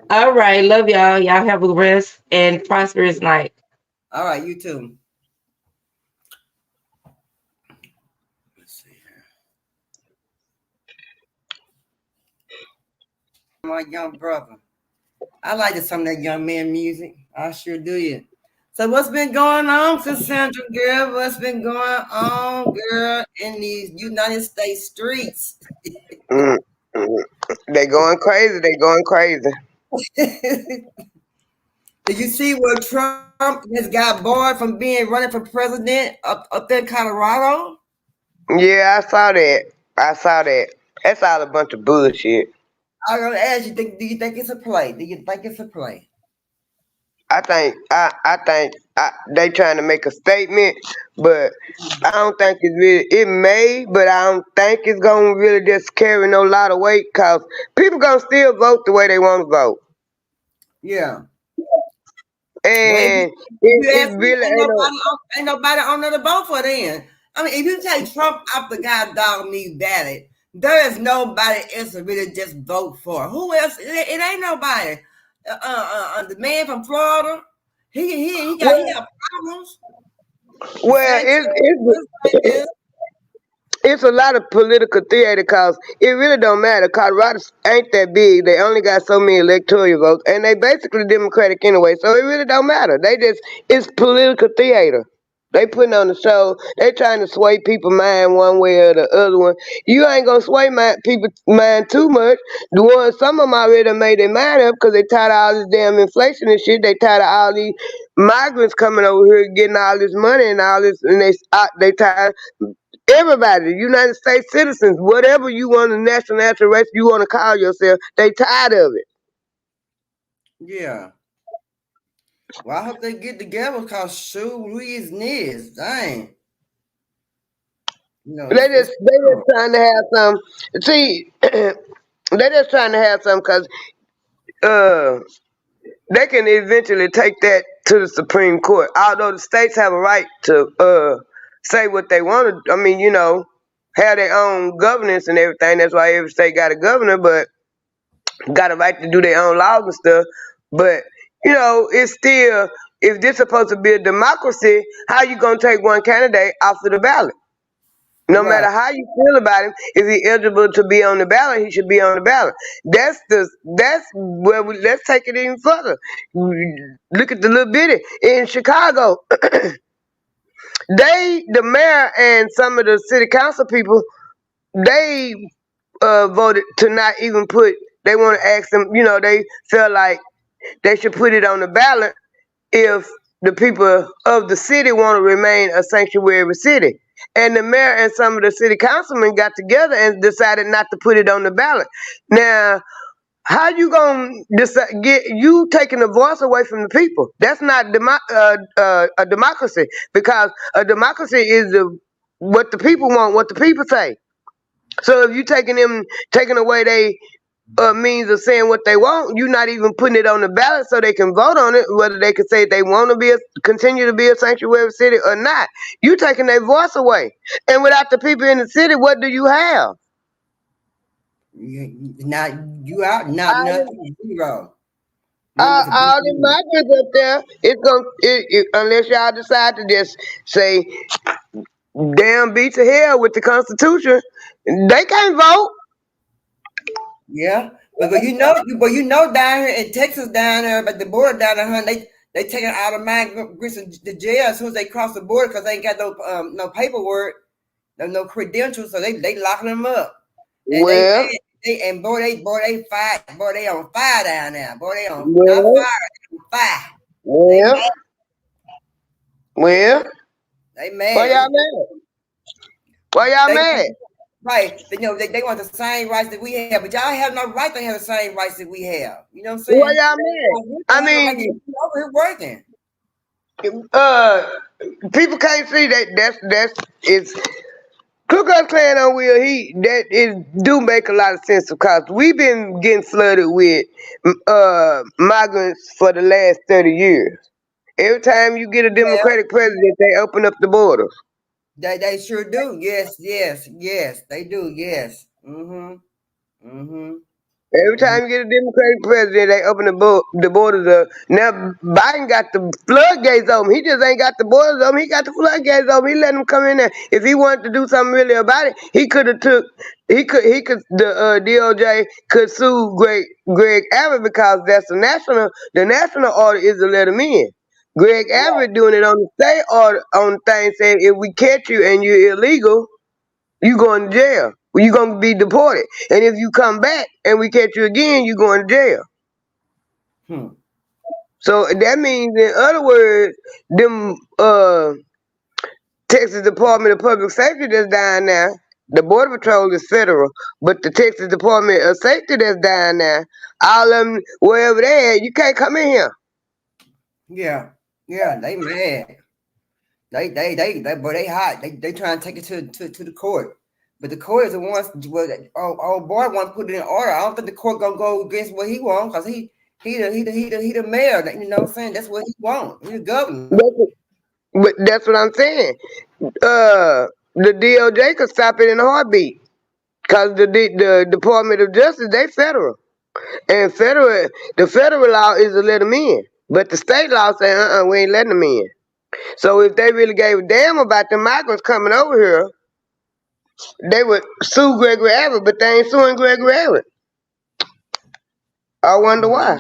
all right, love y'all. Y'all have a rest and prosperous night. All right, you too. Let's see here. My young brother. I like some of that young man music. I sure do. You. So what's been going on, Cassandra girl? What's been going on, girl, in these United States streets? Mm, mm. They going crazy. They going crazy. Did you see where Trump has got barred from being running for president up there in Colorado? Yeah, I saw that. I saw that. That's all a bunch of bullshit. I was gonna ask you, do you think it's a play? Do you think it's a play? I think they trying to make a statement, but I don't think it's really. It may, but I don't think it's gonna really just carry no lot of weight. Cause people gonna still vote the way they want to vote, Yeah. Well, and if you it ask me, really ain't no. ain't nobody on there to vote for then. I mean, if you take Trump off the guy dog me ballot, there is nobody else to really just vote for. Who else? It ain't nobody. The man from Florida, he Well, got problems. well, DeSantis, it's a lot of political theater cause it really don't matter. Colorado ain't that big. They only got so many electoral votes, and they basically Democratic anyway. So it really don't matter. It's political theater. They putting on the show. They trying to sway people mind one way or the other one. You ain't gonna sway people mind too much. Some of them already done made their mind up because they tired of all this damn inflation and shit. They tired of all these migrants coming over here getting all this money and all this, and they tired. Everybody, United States citizens, whatever you want to national race you want to call yourself, they tired of it. yeah. Well, I hope they get together because shoot, Louis Niz, dang, They it's just trying to have some. See, they just trying to have some because uh, they can eventually take that to the Supreme Court. Although the states have a right to say what they want to. I mean, have their own governance and everything. That's why every state got a governor, but got a right to do their own laws and stuff. But it's still if this supposed to be a democracy, how you gonna take one candidate off of the ballot? No Right. matter how you feel about him, if he's eligible to be on the ballot, he should be on the ballot. That's where let's take it even further. Look at the little bitty in Chicago. The mayor and some of the city council people, they voted to not even put. They want to ask them. They felt like they should put it on the ballot if the people of the city want to remain a sanctuary city. And the mayor and some of the city councilmen got together and decided not to put it on the ballot. Now, how you gonna get you taking the voice away from the people? That's not a democracy, because a democracy is what the people want, what the people say. So if you taking away they means of saying what they want, you're not even putting it on the ballot so they can vote on it, whether they can say they want to continue to be a sanctuary city or not. You taking their voice away, and without the people in the city, what do you have? Not you out, not All nothing, zero. all the migrants up there, unless y'all decide to just say, damn beat to hell with the Constitution, they can't vote. Yeah, but you know down here in Texas, down there, but the border down there, they taking automatic to jail as soon as they cross the border because they ain't got no paperwork, no credentials, so they locking them up. And Well, they fight, boy, they on fire down there, boy, they on not well, fire, they on fire. They well, mad, well. they Why y'all mad. mad? Why y'all They mad? right, they want the same rights that we have, but y'all have no right to have the same rights that we have. You know what I'm Why saying? y'all mad? We I don't have no right to mean, be over here working. uh, people can't see that's it's Ku Klux Klan on Will Heat. That is do make a lot of sense because we've been getting flooded with migrants for the last 30 years. Every time you get a Yeah, Democratic president, they open up the borders. they sure do. Yes, they do. Yes. Mm-hmm. Every time you get a Democratic president, they open the borders up. Now Biden got the floodgates open. He just ain't got the borders open. He got the floodgates open. He let them come in there. If he wanted to do something really about it, he could have took. He could. The DOJ could sue Greg Abbott because that's the national order is to let him in. Greg Abbott doing it on the state order on the thing saying if we catch you and you're illegal, you going to jail. You gonna be deported. And if you come back and we catch you again, you going to jail. Hmm. So that means, in other words, them Texas Department of Public Safety that's down there, the Border Patrol is federal, but the Texas Department of Safety that's down there, all of them wherever they at, you can't come in here. Yeah. They mad. But they hot. They trying to take it to the court. But the court is the ones. Well, old boy want to put it in order. I don't think the court gonna go against what he wants because he the mayor. You know what I'm saying? That's what he want. He the governor. But that's what I'm saying. The DOJ could stop it in a heartbeat. Cause the Department of Justice, they federal, and the federal law is to let them in, but the state law say we ain't letting them in. So if they really gave a damn about the migrants coming over here, they would sue Gregory Abbott, but they ain't suing Gregory Abbott. I wonder why.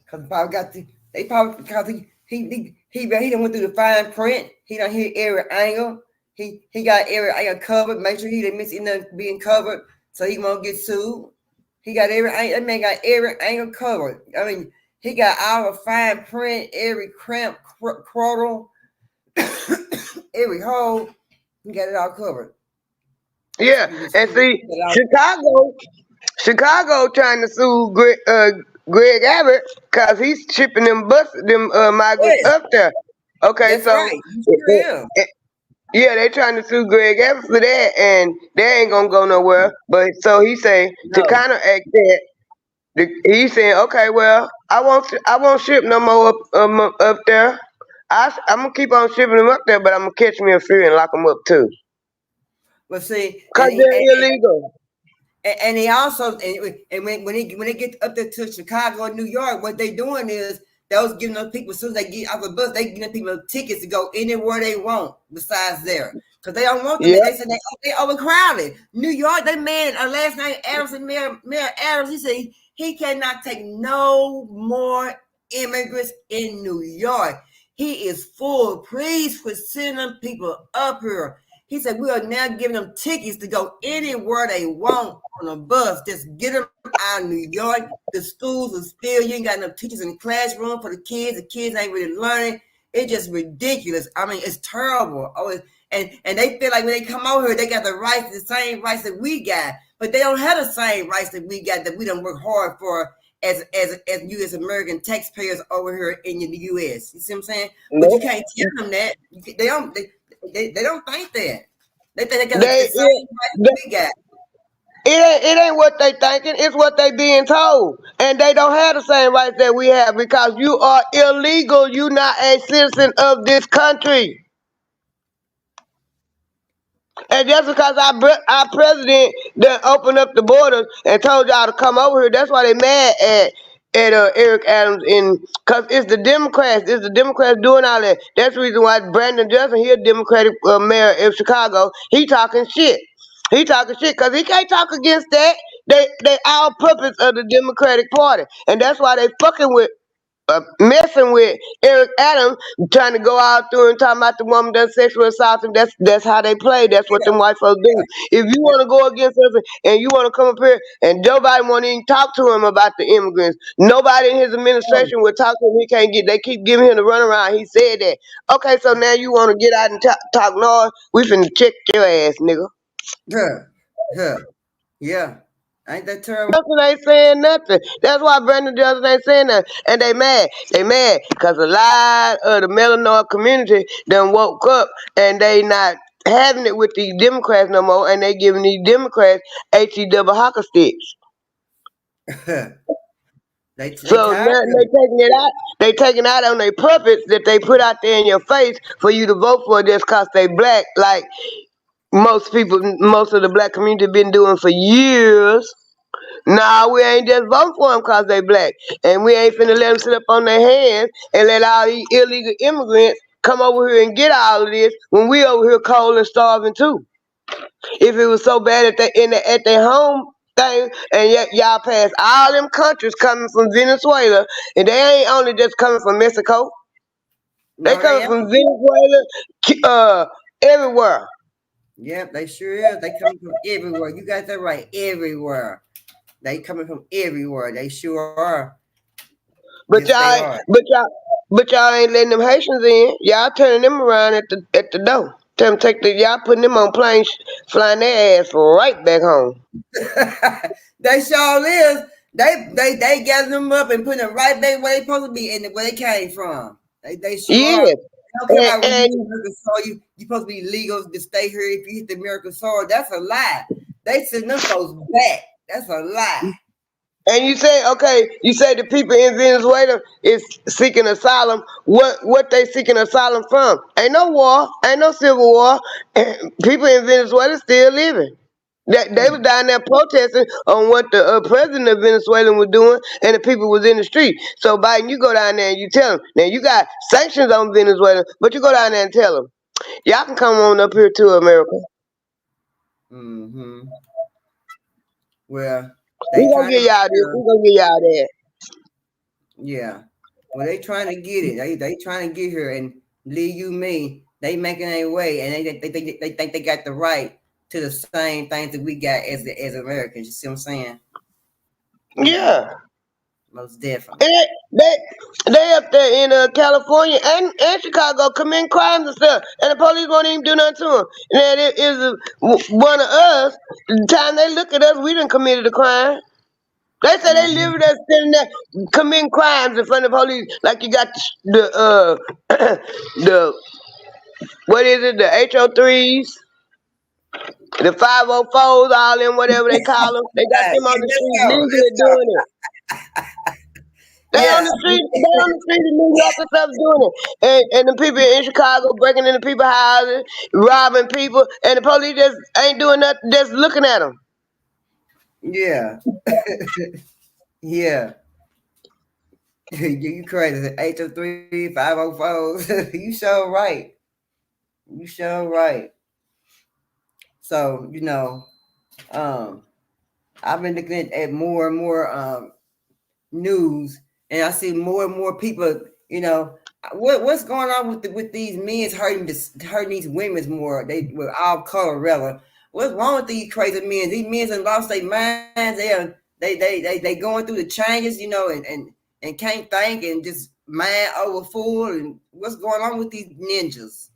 Because probably got they probably because he done went through the fine print. He done hit every angle. He got every angle covered. Make sure he didn't miss nothing being covered, so he won't get sued. He got every angle. That man got every angle covered. I mean, he got our fine print, every cramp, cradle, every hole. He got it all covered. Yeah, and see, Chicago trying to sue Greg Abbott because he's shipping them migrants Yes, up there. Okay, that's so right. He sure is. yeah, they trying to sue Greg Abbott for that, and they ain't gonna go nowhere. But so he say to No. counteract that, he saying, okay, well, I won't ship no more up there. I'm gonna keep on shipping them up there, but I'm gonna catch me a few and lock them up too, But see, cause they're illegal. and he also and when they get up there to Chicago and New York, what they doing is Those giving those people, as soon as they get off the bus, they giving people tickets to go anywhere they want besides there. Because they don't want them. Yeah. They said they overcrowded. New York, they made last night, Mayor Adams, he said he cannot take no more immigrants in New York. He is full. Please quit sending them people up here. He said we are now giving them tickets to go anywhere they want on a bus. Just get them out of New York. The schools are still, you ain't got enough teachers in the classroom for the kids. The kids ain't really learning. It's just ridiculous. I mean, it's terrible. And they feel like when they come over here, they got the same rights that we got. But they don't have the same rights that we got, that we don't work hard for as U.S. American taxpayers over here in the U.S. You see what I'm saying? But you can't tell them that. They don't think that. They think they got the same rights that we got. It ain't what they thinking, it's what they being told. And they don't have the same rights that we have because you are illegal. You not a citizen of this country. And just because our president done opened up the borders and told y'all to come over here, that's why they mad at Eric Adams, because it's the Democrats. It's the Democrats doing all that. That's the reason why Brandon Johnson, he a Democratic mayor of Chicago, he talking shit. He talking shit because he can't talk against that. They all puppets of the Democratic Party. And that's why they fucking with messing with Eric Adams, trying to go out through and talking about the woman does sexual assault, and that's how they play. That's what them white folks do. If you want to go against us and you want to come up here and nobody want to even talk to him about the immigrants, nobody in his administration would talk to him. He can't get. They keep giving him the runaround. He said that. Okay, so now you want to get out and talk noise? We finna check your ass, nigga. Yeah. Ain't that terrible? Johnson ain't saying nothing. That's why Brandon Johnson ain't saying nothing. And they mad. They mad because a lot of the Melanoid community done woke up and they not having it with these Democrats no more, and they giving these Democrats HE double hockey sticks. So now they taking it out. They taking out on their puppets that they put out there in your face for you to vote for just cause they black, like most of the black community been doing for years. Nah, we ain't just vote for them because they black. And we ain't finna let them sit up on their hands and let all these illegal immigrants come over here and get all of this when we over here cold and starving too. If it was so bad at their home thing, and yet y'all pass all them countries coming from Venezuela, and they ain't only just coming from Mexico. They coming from Venezuela, everywhere. Yep, they sure is. They coming from everywhere. You got that right. Everywhere. They coming from everywhere. They sure are. But Yes, y'all ain't letting them Haitians in. Y'all turning them around at the door. Tell them y'all putting them on planes, flying their ass right back home. They sure is. They gather them up and put them right back where they supposed to be and where they came from. They sure are. Yes. Don't care about when you hit the American soil. You supposed to be legal to stay here if you hit the American soil. That's a lie. They send them folks back. That's a lie. And you say, okay, you say the people in Venezuela is seeking asylum. What they seeking asylum from? Ain't no war, ain't no civil war. And people in Venezuela still living. They was down there protesting on what the president of Venezuela was doing, and the people was in the street. So Biden, you go down there and you tell them. Now you got sanctions on Venezuela, but you go down there and tell them, y'all can come on up here to America. Mm-hmm. Well, we gonna get y'all this. We gonna get y'all that. Yeah. Well, they trying to get it. They trying to get here and leave you me. They making their way, and they think they got the right to the same things that we got as Americans. You see what I'm saying? Yeah. Most definitely. And they up there in California and Chicago committing crimes and stuff, and the police won't even do nothing to them. And it is one of us. The time they look at us, we done committed a crime. They say they live there, sitting there committing crimes in front of the police, like you got the the what is it, the HO3s, the 504s, all them, whatever they call them. They got them on the street legally doing it. They on the street in New York and stuff doing it. And the people in Chicago breaking into people's houses, robbing people, and the police just ain't doing nothing, just looking at them. Yeah. Yeah. You crazy. 803 504. You sure right. You sure right. So, um, I've been looking at more and more news, and I see more and more people. What's going on with these men hurting these women more? They with all color rather. What's wrong with these crazy men? These men have lost their minds. They going through the changes, and can't think and just mind over full. And what's going on with these ninjas?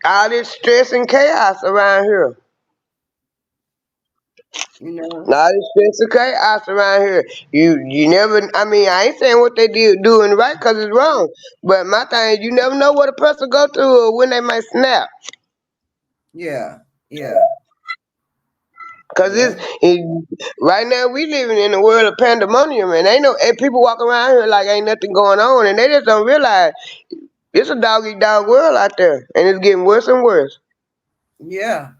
All this stress and chaos around here. You know? All this stress and chaos around here. You never. I mean, I ain't saying what they doing right because it's wrong. But my thing is, you never know what a person go through or when they might snap. Yeah, yeah, Cause yeah, right now we living in a world of pandemonium, and ain't no and people walk around here like ain't nothing going on, and they just don't realize it's a dog eat dog world out there, and it's getting worse and worse. yeah.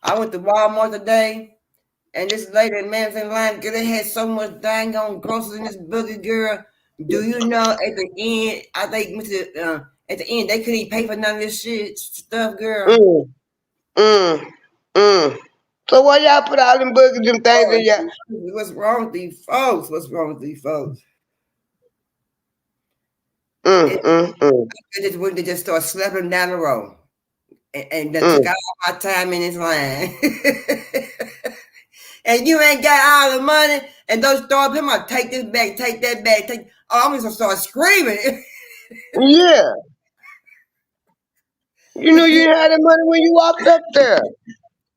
I went to Walmart today. And this lady, man, was in line because they had so much dang on groceries in this boogie, girl. Do you know at the end, I think at the end they couldn't even pay for none of this shit stuff, girl. Mm, mm, mm. So why y'all put all them boogers, them things in Lord, y'all? what's wrong with these folks? What's wrong with these folks? It, Mm. they just went to just start slapping them down the road, and that took Mm. all my time in this line. And you ain't got all the money, and those start him, I take this back, take that back, take. Oh, I'm gonna start screaming. Yeah, you knew you had the money when you walked up there.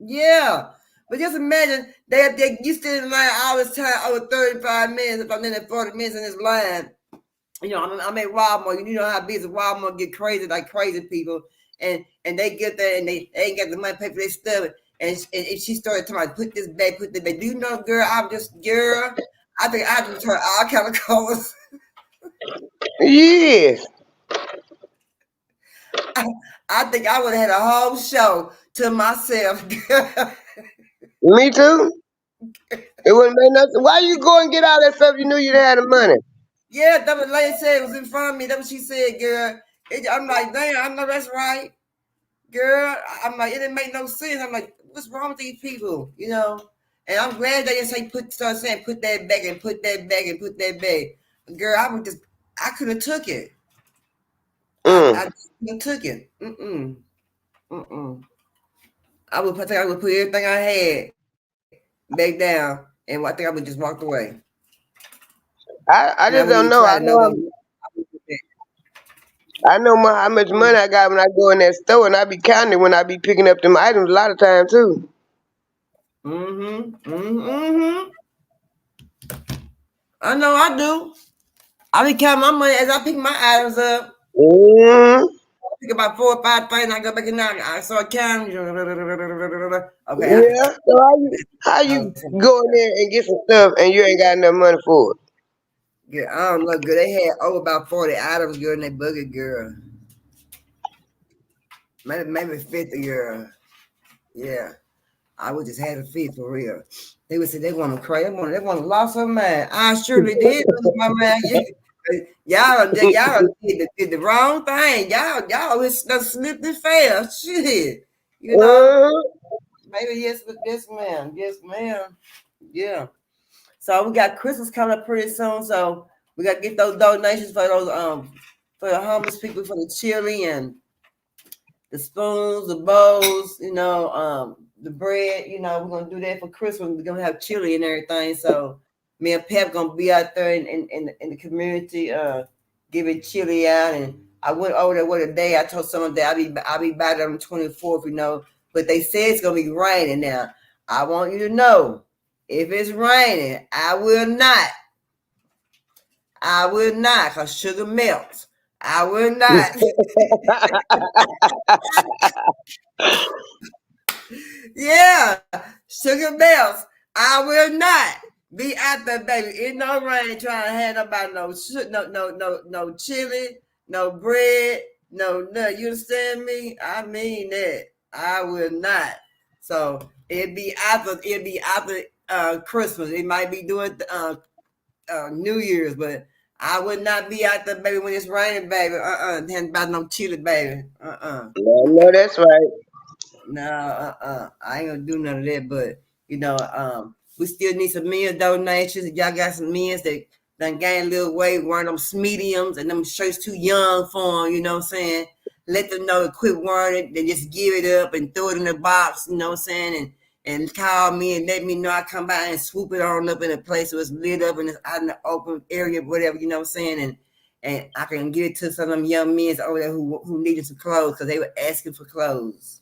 Yeah. But just imagine they you stood in line all this time over 35 minutes, if I'm in there 40 minutes in this line. I'm at Walmart. You know how busy Walmart get crazy like crazy people. And they get there and they ain't got the money to pay for their stuff. And she started talking about put this back, put that back. Do you know, girl, girl, I think I just heard all kind of colors. Yes, I think I would have had a whole show to myself. me too. It wouldn't make nothing. Why you go and get all that stuff you knew you had the money? Yeah, that what lady said. It was in front of me. That's what she said, girl. I'm like, damn, I know that's right, girl. I'm like, it didn't make no sense. I'm like, what's wrong with these people? And I'm glad they didn't start saying put that back and put that back and put that back. Girl, I could have took it. Mm. I could have took it. Mm. I would put everything I had back down, and I think I would just walked away. And I I wouldn't just even don't try know. it no more. I would do that. I know how much money I got when I go in that store, and I be counting it when I be picking up them items a lot of time too. Mm-hmm. I know I do. I be counting my money as I pick my items up. Mm. I pick about 4 or 5 things. I go back in there. I start counting. Okay, I Yeah. So how you go in there and get some stuff and you ain't got enough money for it? yeah, I don't know, girl. They had over about 40 items, girl, in that boogie, girl. Maybe 50, girl. Yeah. I would just had a fit for real. They would say they want to cry. They want to lost their mind. I surely did lose my mind. Y'all did the wrong thing. Y'all done slipped and fell. Shit. You know? Mm. Maybe yes, ma'am. Yes, ma'am. Yeah. So we got Christmas coming up pretty soon. So we got to get those donations for the homeless people for the chili and the spoons, the bowls, the bread. We're gonna do that for Christmas. We're gonna have chili and everything. So me and Pep gonna be out there in the community, giving chili out. And I went over there with a day. I told someone that I'll be back there on the 24th. But they said it's gonna be raining now. I want you to know, if it's raining, I will not. I will not, cause sugar melts. I will not. Yeah, sugar bells. I will not be out there, baby, in no rain trying to hand about no chili, no bread, no nut. You understand me? I mean that. I will not. So it'd be after Christmas. It might be doing New Year's, but I would not be out there, baby, when it's raining, baby. Hadn't about no chili, baby. No, that's right. No, I ain't gonna do none of that. But we still need some meal donations. If y'all got some meals that done gained a little weight, wearing them mediums and them shirts too young for them, you know what I'm saying? Let them know to quit wearing it. Then just give it up and throw it in the box, you know what I'm saying? And call me and let me know. I come by and swoop it on up in a place where it's lit up and it's out in the open area, whatever, you know what I'm saying? And I can give it to some of them young men over there who needed some clothes because they were asking for clothes.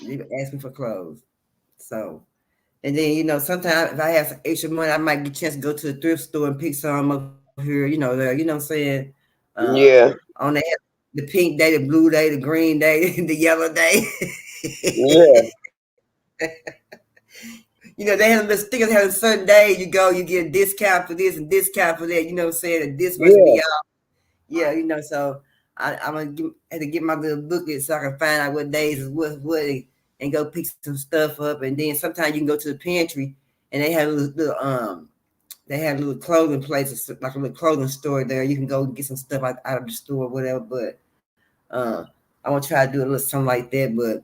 They were asking for clothes. So, and then, sometimes if I have some extra money, I might get a chance to go to the thrift store and pick some up here, there, you know what I'm saying? Yeah. On the pink day, the blue day, the green day, the yellow day. Yeah. They have the stickers have a certain day you go, you get a discount for this and discount for that, you know what I'm saying? And this must be out. Yeah, so I'm going to have to get my little booklet so I can find out what days is what and go pick some stuff up. And then sometimes you can go to the pantry and they have little clothing places, like a little clothing store there. You can go get some stuff out of the store or whatever. But I want to try to do a little something like that. But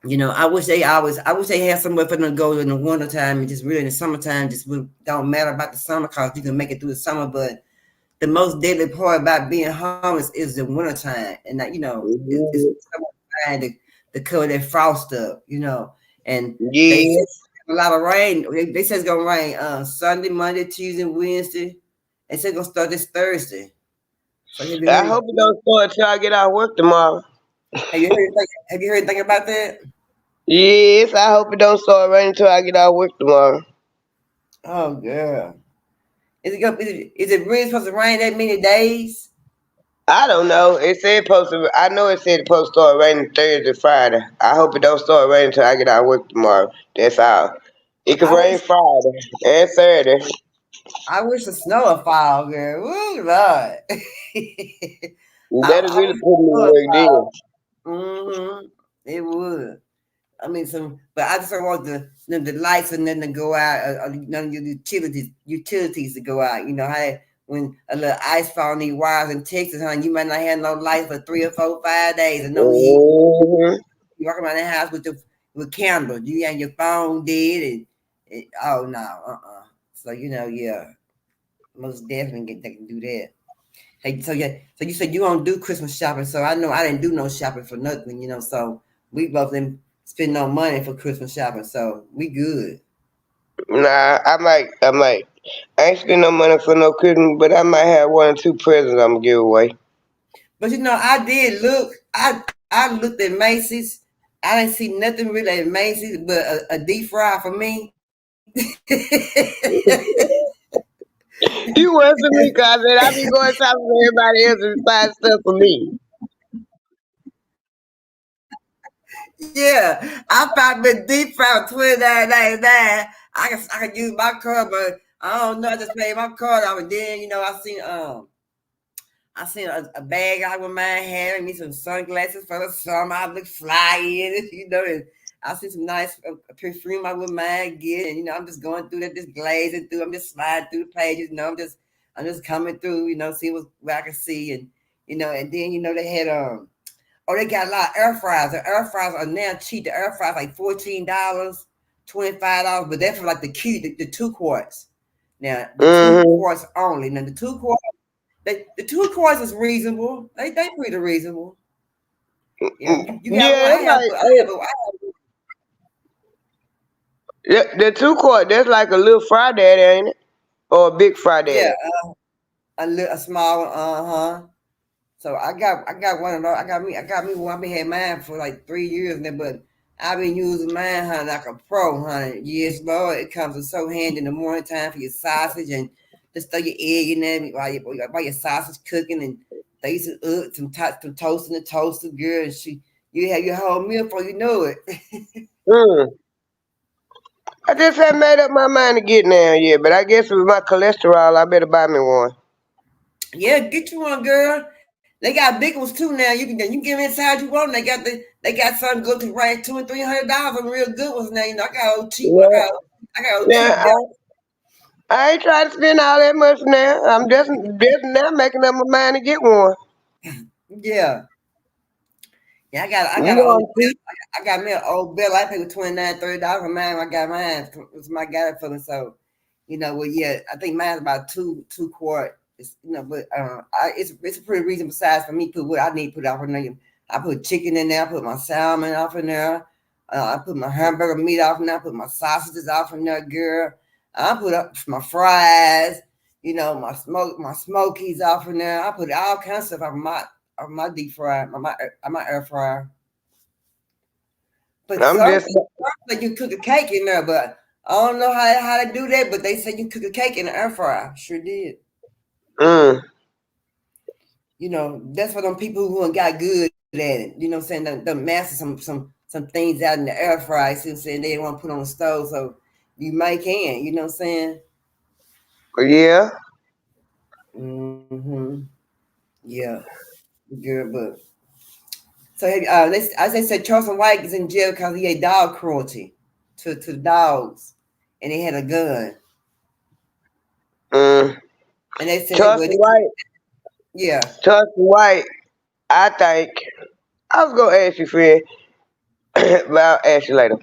I wish they had somewhere for them to go in the wintertime and just really in the summertime just don't matter about the summer because you can make it through the summer. But the most deadly part about being homeless is the wintertime. And that, it's time to cover that frost up, and they said a lot of rain. They said it's gonna rain Sunday, Monday, Tuesday, Wednesday. They said it's gonna start this Thursday. So I hope it don't start till I get out of work tomorrow. Have you heard anything about that? Yes, I hope it don't start raining till I get out of work tomorrow. Oh girl. Is it really supposed to rain that many days? I don't know. It said supposed to. I know it said it's supposed to start raining Thursday, Friday. I hope it don't start raining till I get out of work tomorrow. That's all. It could rain Friday and Saturday. I wish the snow would fall, girl. Ooh, Lord. That'll really put me to work then. Mm-hmm. It would. I mean, but I just don't want the lights and then to go out, or none of your utilities to go out. You know how when a little ice fall on these wires in Texas, honey, you might not have no lights for 3 or 4, 5 days and no heat. You walk around the house with candles. You have your phone dead and oh no, So yeah, most definitely they can do that. Hey, so you said you don't do Christmas shopping, so I know I didn't do no shopping for nothing, so we both didn't spend no money for Christmas shopping, so we good. Nah, I might. I ain't spend no money for no Christmas, but I might have 1 or 2 presents I'm gonna give away. But I did look. I looked at Macy's. I didn't see nothing really at Macy's but a deep fry for me. You answer me, cause I be going shopping for everybody else and find stuff for me. Yeah, I found the deep fry $29.99. I can use my card, but I don't know. I just paid my card off, and then I seen a bag I wouldn't mind having me some sunglasses for the summer. I look fly in it, and I see some nice perfume I wouldn't mind getting. And I'm just going through that, just glazing through. I'm just sliding through the pages. I'm just coming through. See what I can see, and and then they had they got a lot of air fryers. The air fryers are now cheap. The air fryers like $14, $25, but that's for like the 2 quarts. Now the 2 quarts only. Now the 2 quarts. The 2 quarts is reasonable. They pretty reasonable. Yeah, you got The 2 quart, that's like a little fry daddy, ain't it? Or a big fry daddy. Yeah, a small one. So I got one of those. I got me one. I've been had mine for like 3 years now, but I've been using mine, honey, like a pro, honey. Yes, Lord, it comes in so handy in the morning time for your sausage and just throw your egg in there while your sausage cooking and throw some toast in the toaster, girl, and you have your whole meal before you know it. I just haven't made up my mind to get now yet, but I guess with my cholesterol, I better buy me one. Yeah, get you one, girl. They got big ones too now. You can get them inside you want. They got something good to right $200 and $300 on real good ones now. I got old cheap. Yeah. I got old cheap. I ain't trying to spend all that much now. I'm just now making up my mind to get one. Yeah. Yeah, I You got an know, old I'm cheap. I got me an old bill. I paid $29, $30 for mine. I got mine. It's my guy for me. So, well, yeah, I think mine's about two quart. But it's a pretty reasonable size for me. Put what I need to put off in there. I put chicken in there. I put my salmon off in there. I put my hamburger meat off in there. I put my sausages off in there, girl. I put up my fries. My smokies off in there. I put all kinds of stuff off my deep fry, my air fryer. But I'm some just people say you cook a cake in there, but I don't know how to do that. But they say you cook a cake in the air fryer. Sure did. mm. That's for them people who ain't got good at it. You know what I'm saying? The master some things out in the air fryer. See what I'm saying? They want to put on the stove, so you might can. You know what I'm saying? Yeah. Mm-hmm. Yeah. Good, but so as they said, Charleston White is in jail because he had dog cruelty to dogs, and he had a gun. Mm. And they said, Trust White. yeah, Trust White. I think I was gonna ask you, friend, but I'll ask you later.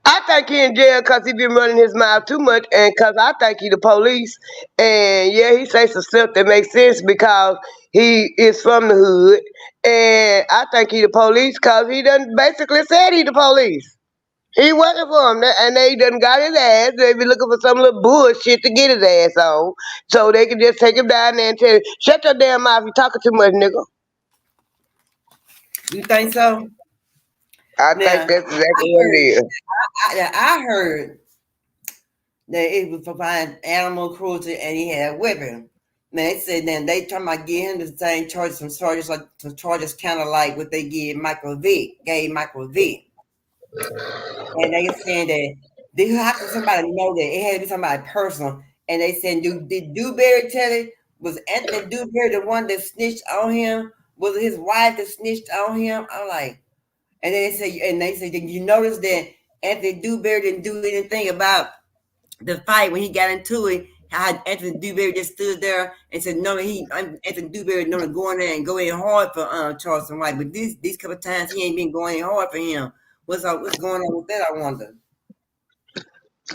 I think he in jail because he been running his mouth too much, and because I think he the police. And yeah, he say some stuff that makes sense because he is from the hood, and I think he the police because he done basically said he the police. He working for him, and they done got his ass. They be looking for some little bullshit to get his ass on, so they can just take him down there and tell him, "Shut your damn mouth! You talking too much, nigga." you think so? I think Now, that's exactly I what it heard, is. I heard that it was for finding animal cruelty, and he had a weapon. Man, they said then they talking about giving him the same charges, some charges kind of like what they gave Michael Vick, and they saying that how can somebody know that it had to be somebody personal? And they said, did Dewberry tell it? Was Anthony Dewberry the one that snitched on him? Was it his wife that snitched on him? I'm like, and they say, did you notice that Anthony Dewberry didn't do anything about the fight when he got into it? How Anthony Dewberry just stood there and said, no, Anthony Dewberry no go in there and go in hard for Charleston White, but these couple times he ain't been going in hard for him. What's going on with that? I wonder.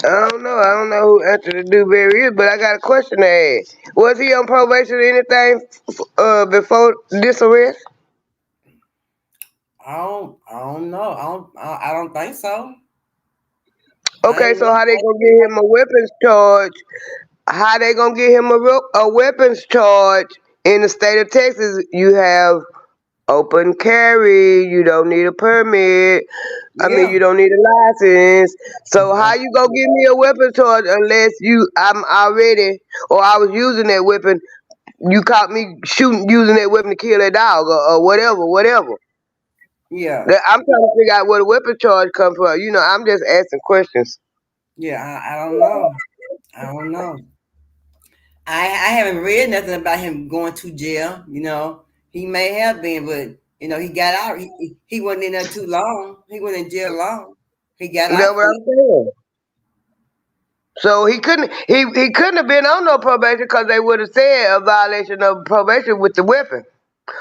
I don't know. I don't know who Anthony Dewberry is, but I got a question to ask. Was he on probation or anything before this arrest? I don't know. I don't think so. I Okay, ain't so really. how they gonna get him a weapons charge? How they gonna get him a weapons charge in the state of Texas? You have open carry. You don't need a permit. I mean, Yeah. you don't need a license. So how you gonna give me a weapons charge unless I'm already or I was using that weapon? You caught me using that weapon to kill that dog or whatever. Yeah. I'm trying to figure out where the weapon charge come from. I'm just asking questions. Yeah. I don't know. I don't know. I haven't read nothing about him going to jail. He may have been, but he got out. He wasn't in there too long. He wasn't in jail long. He got That's out what quick. I'm saying. So he couldn't have been on no probation because they would have said a violation of probation with the weapon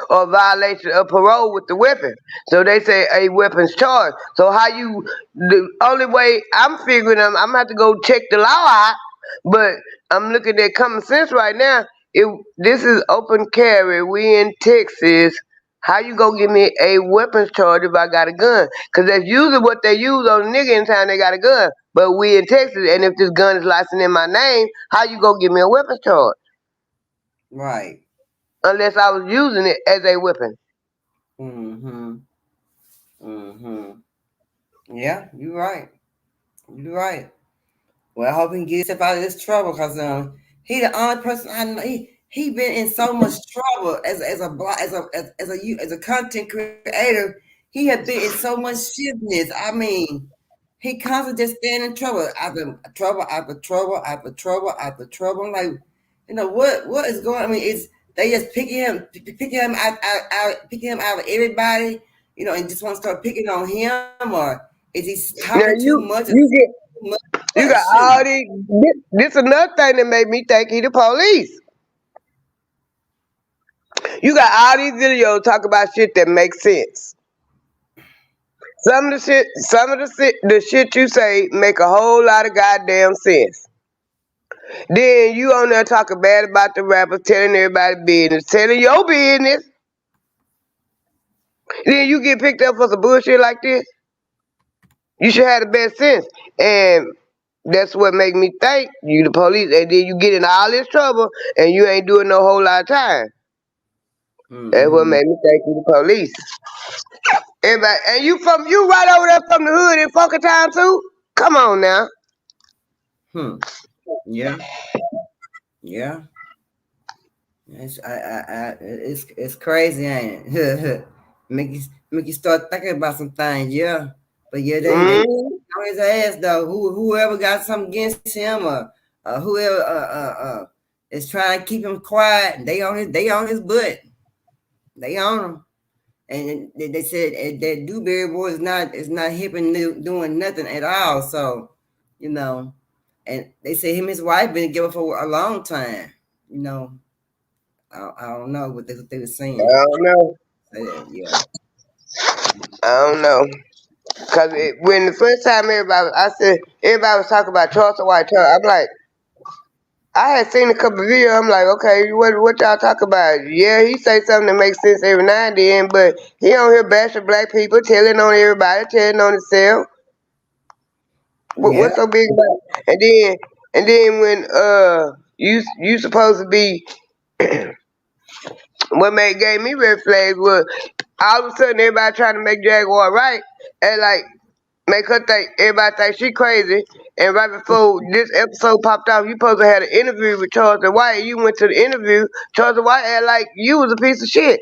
or violation of parole with the weapon. So they say a weapons charge. So the only way I'm figuring I'm gonna have to go check the law out, but I'm looking at common sense right now. If this is open carry, we in Texas. How you gonna give me a weapons charge if I got a gun? Cause that's usually what they use on a nigga in town. They got a gun. But we in Texas, and if this gun is licensed in my name, how you gonna give me a weapons charge? Right. Unless I was using it as a weapon. Mm-hmm. Mm-hmm. Yeah, you're right. You're right. Well, I hope he gets himself out of this trouble because he the only person I know. He been in so much trouble as a content creator. He had been in so much shitness. I mean, he constantly just staying in trouble after trouble after trouble after trouble after trouble. I'm like, what is going? I mean, it's they just picking him out of everybody. And just want to start picking on him, or is he talking Now too much? you get Too much? You But got shoot. all these. This another thing that made me think he the police. You got all these videos talk about shit that makes sense. The shit you say make a whole lot of goddamn sense. Then you on there talking bad about the rappers, telling everybody business, telling your business. Then you get picked up for some bullshit like this. You should have the best sense. And that's what make me think you the police. And then you get in all this trouble and you ain't doing no whole lot of time. That's what Mm-hmm. made me think you the police. Everybody, and you right over there from the hood in Funky Town too? Come on now. Hmm. Yeah. Yeah. It's crazy, ain't it? make you start thinking about some things, yeah. But yeah, they Mm-hmm. on his ass though. Whoever got something against him or whoever is trying to keep him quiet, they on his butt. They on him. And they said that Dewberry boy is not hip and doing nothing at all. So, you know, and they say him and his wife been together for a long time. You know, I don't know what they were I saying. don't know. Yeah. I don't know. Cause when the first time everybody was talking about Charleston White, I'm like, I had seen a couple of videos. I'm like, okay, what y'all talk about? Yeah, he say something that makes sense every now and then, but he on here bashing black people, telling on everybody, telling on himself. Yeah. What's so big about it? And then when you supposed to be what gave me red flags was all of a sudden everybody trying to make Jaguar right and like make her think everybody think she crazy. And right before this episode popped off, you supposed to have an interview with Charles and White. You went to the interview. Charles and White had like you was a piece of shit.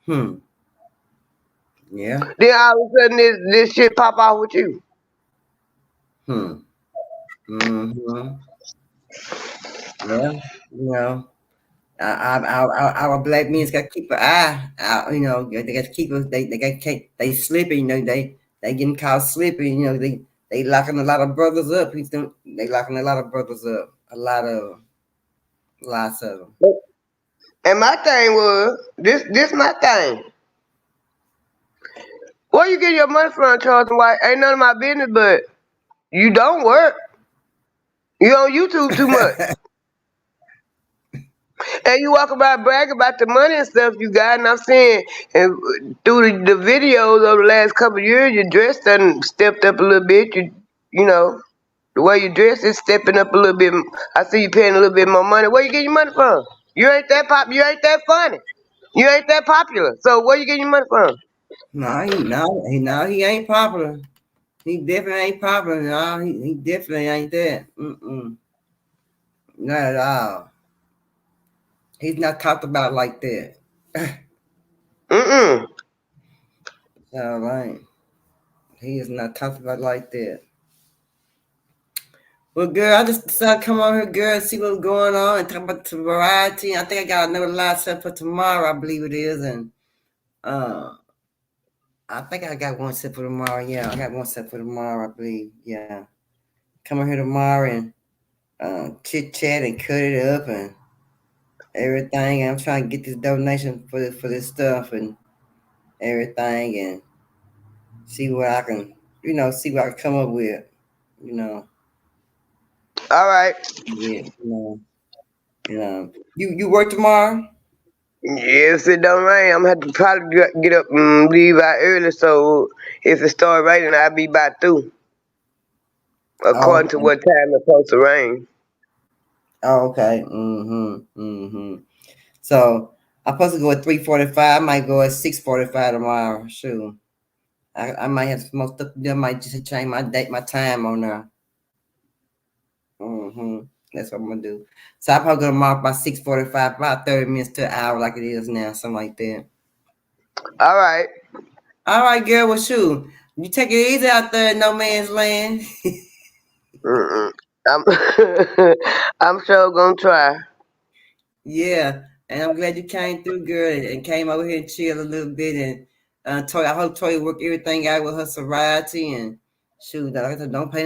Hmm. Yeah. Then all of a sudden this shit pop off with you. Hmm. Mm-hmm. Yeah. You know, our black men's got to keep an eye out. You know, they got to keep us. They got they slipping. You know, they getting caught slipping. You know, they locking a lot of brothers up. They locking a lot of brothers up. Lots of them. And my thing was this my thing. Where you get your money from, Charles and White? Ain't none of my business, but you don't work. You on YouTube too much. And you walk about brag about the money and stuff you got, and I'm saying, and through the videos over the last couple of years, your dress done stepped up a little bit. You know, the way you dress is stepping up a little bit. I see you paying a little bit more money. Where you getting your money from? You ain't that You ain't that funny. You ain't that popular. So where you getting your money from? He ain't popular. He definitely ain't popular. No, he definitely ain't that. Mm-mm. Not at all. He's not talked about like that. Mm-mm. All right. He is not talked about like that. Well, girl, I just decided to come on here, girl, and see what's going on and talk about the variety. I think I got another live set for tomorrow, I believe it is. And uh, I think I got one set for tomorrow. Yeah, I got one set for tomorrow, I believe. Yeah. Come on here tomorrow and chit chat and cut it up and everything. I'm trying to get this donation for this stuff and everything and see what I can, see what I can come up with, you know. All right. Yeah, you work tomorrow? If it don't rain, I'm gonna have to probably get up and leave out early. So if it start raining, I'll be back through Oh, according to okay. what time it's supposed to rain. Oh, okay. So I'm supposed to go at 3:45. I might go at 6:45 tomorrow. Sure. I might have some more stuff to do. I might just change my date, my time on there. That's what I'm gonna do. So I'll probably go tomorrow by 6:45, about 30 minutes to an hour, like it is now, something like that. All right. All right, girl. Well, shoot, you take it easy out there in no man's land. Mm-mm. I'm I'm sure gonna try. Yeah, and I'm glad you came through, girl, and came over here and chill a little bit. And Toya, I hope Toya work everything out with her sobriety, and shoot, like I said, don't pay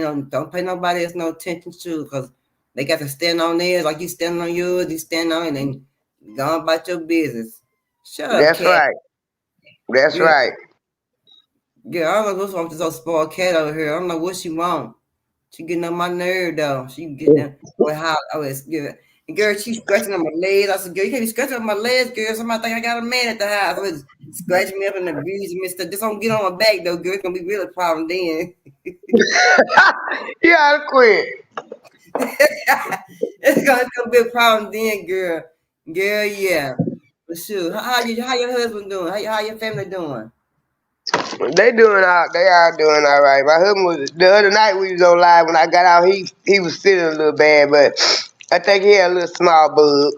nobody else no attention to, because they got to stand on theirs like you standing on yours, you stand on it, and go about your business. Shut up, That's cat. right. That's Girl, right. girl, I don't know what's wrong with this old spoiled cat over here. I don't know what she want. She getting on my nerve though. She getting them with how I was good. And girl, she scratching on my legs. I said, girl, you can't be scratching on my legs, girl. Somebody think I got a man at the house. I was scratching me up and abusing me and stuff. Just don't get on my back though, girl. It's gonna be really a problem then. You oughta quit. It's gonna be a problem then, girl. Girl, yeah. But shoot, how your husband doing? How your family doing? They are doing all right. My husband was the other night we was on live when I got out. He was feeling a little bad, but I think he had a little small bug.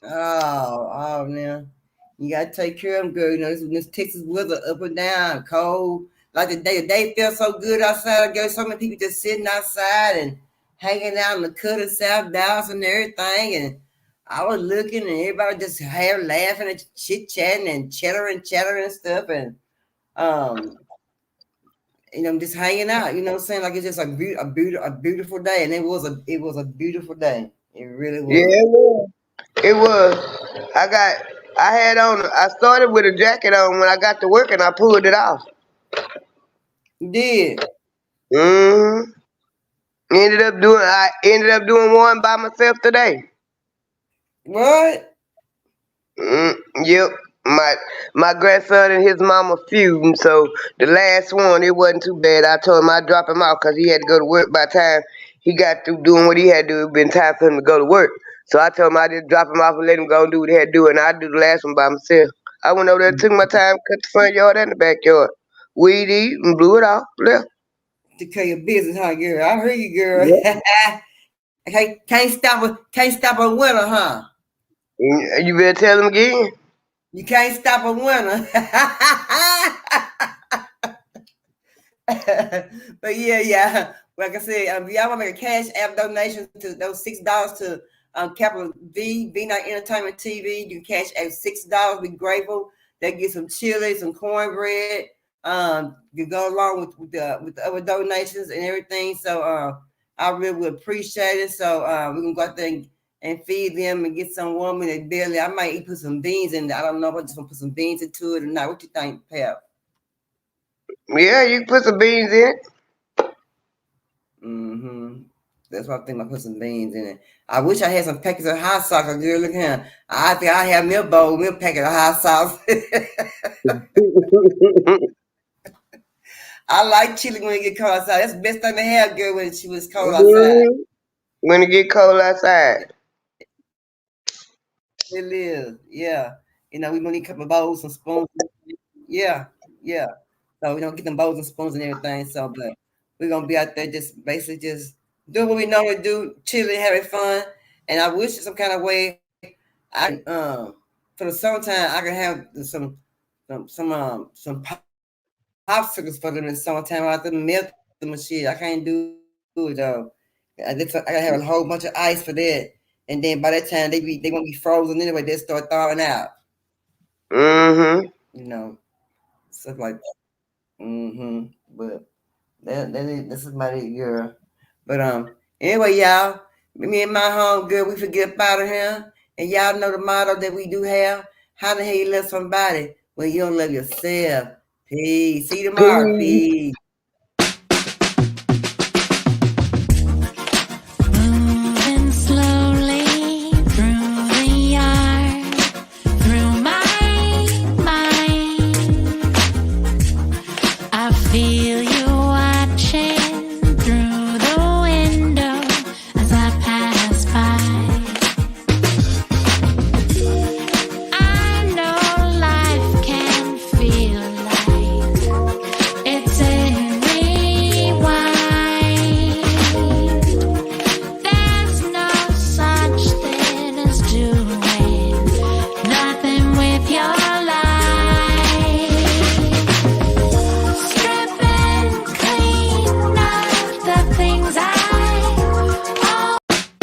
Oh, man. You gotta take care of them, girl. You know, this Texas weather up and down, cold. Like the day felt so good outside. Girl, so many people just sitting outside and hanging out in the cut of South Dallas and everything. And I was looking and everybody just had laughing and chit chatting and chattering and stuff. And um, just hanging out. You know what I'm saying? Like it's just a beautiful day. And it was a beautiful day. It really Yeah, was. it was. It was. I started with a jacket on when I got to work and I pulled it off. You did. hmm I ended up doing one by myself today. What? Mm, yep. My my grandson and his mama feuding, so the last one it wasn't too bad. I told him I'd drop him off because he had to go to work by the time he got through doing what he had to do. It been time for him to go to work. So I told him I'd just drop him off and let him go and do what he had to do, and I'd do the last one by myself. I went over there, took my time, cut the front yard and the backyard. Weed eat and blew it off. Left. To care your business, huh, girl? I heard you, girl. Yeah. Can't stop a winner, huh? You better tell him again. You can't stop a winner. But yeah. Like I said, y'all want to make a cash app donation to those $6 to Capital V9 Entertainment TV. You can cash app $6. Be grateful. They get some chili, some cornbread. You go along with the other donations and everything. So I really would appreciate it. So we're gonna go out there and feed them and get some warm in their belly. I might even put some beans in there. I don't know if I just want to put some beans into it or not. What you think, Pep? Yeah, you can put some beans in it. Mm-hmm. That's what I think. I put some beans in it. I wish I had some packets of hot sauce. Girl, look here. I think I have me a packet of hot sauce. I like chili when it get cold outside. That's the best thing to have, girl, when she was cold outside. Mhm. When it get cold outside. It is, yeah. We're gonna need a couple of bowls, some spoons. Yeah. So we don't get them bowls and spoons and everything. So, but we're gonna be out there just basically just doing what we normally do, chilling, having fun. And I wish some kind of way I for the summertime I can have some popsicles for them in the summertime out there melt them and shit. I can't do it though. I gotta have a whole bunch of ice for that. And then by that time they won't be frozen anyway. They'll start thawing out. Mhm. You know, stuff like that. But this is my girl. But anyway, y'all, me and my home girl, we forget about her here. And y'all know the motto that we do have. How the hell you love somebody when you don't love yourself? Peace. See you tomorrow. Peace. Peace.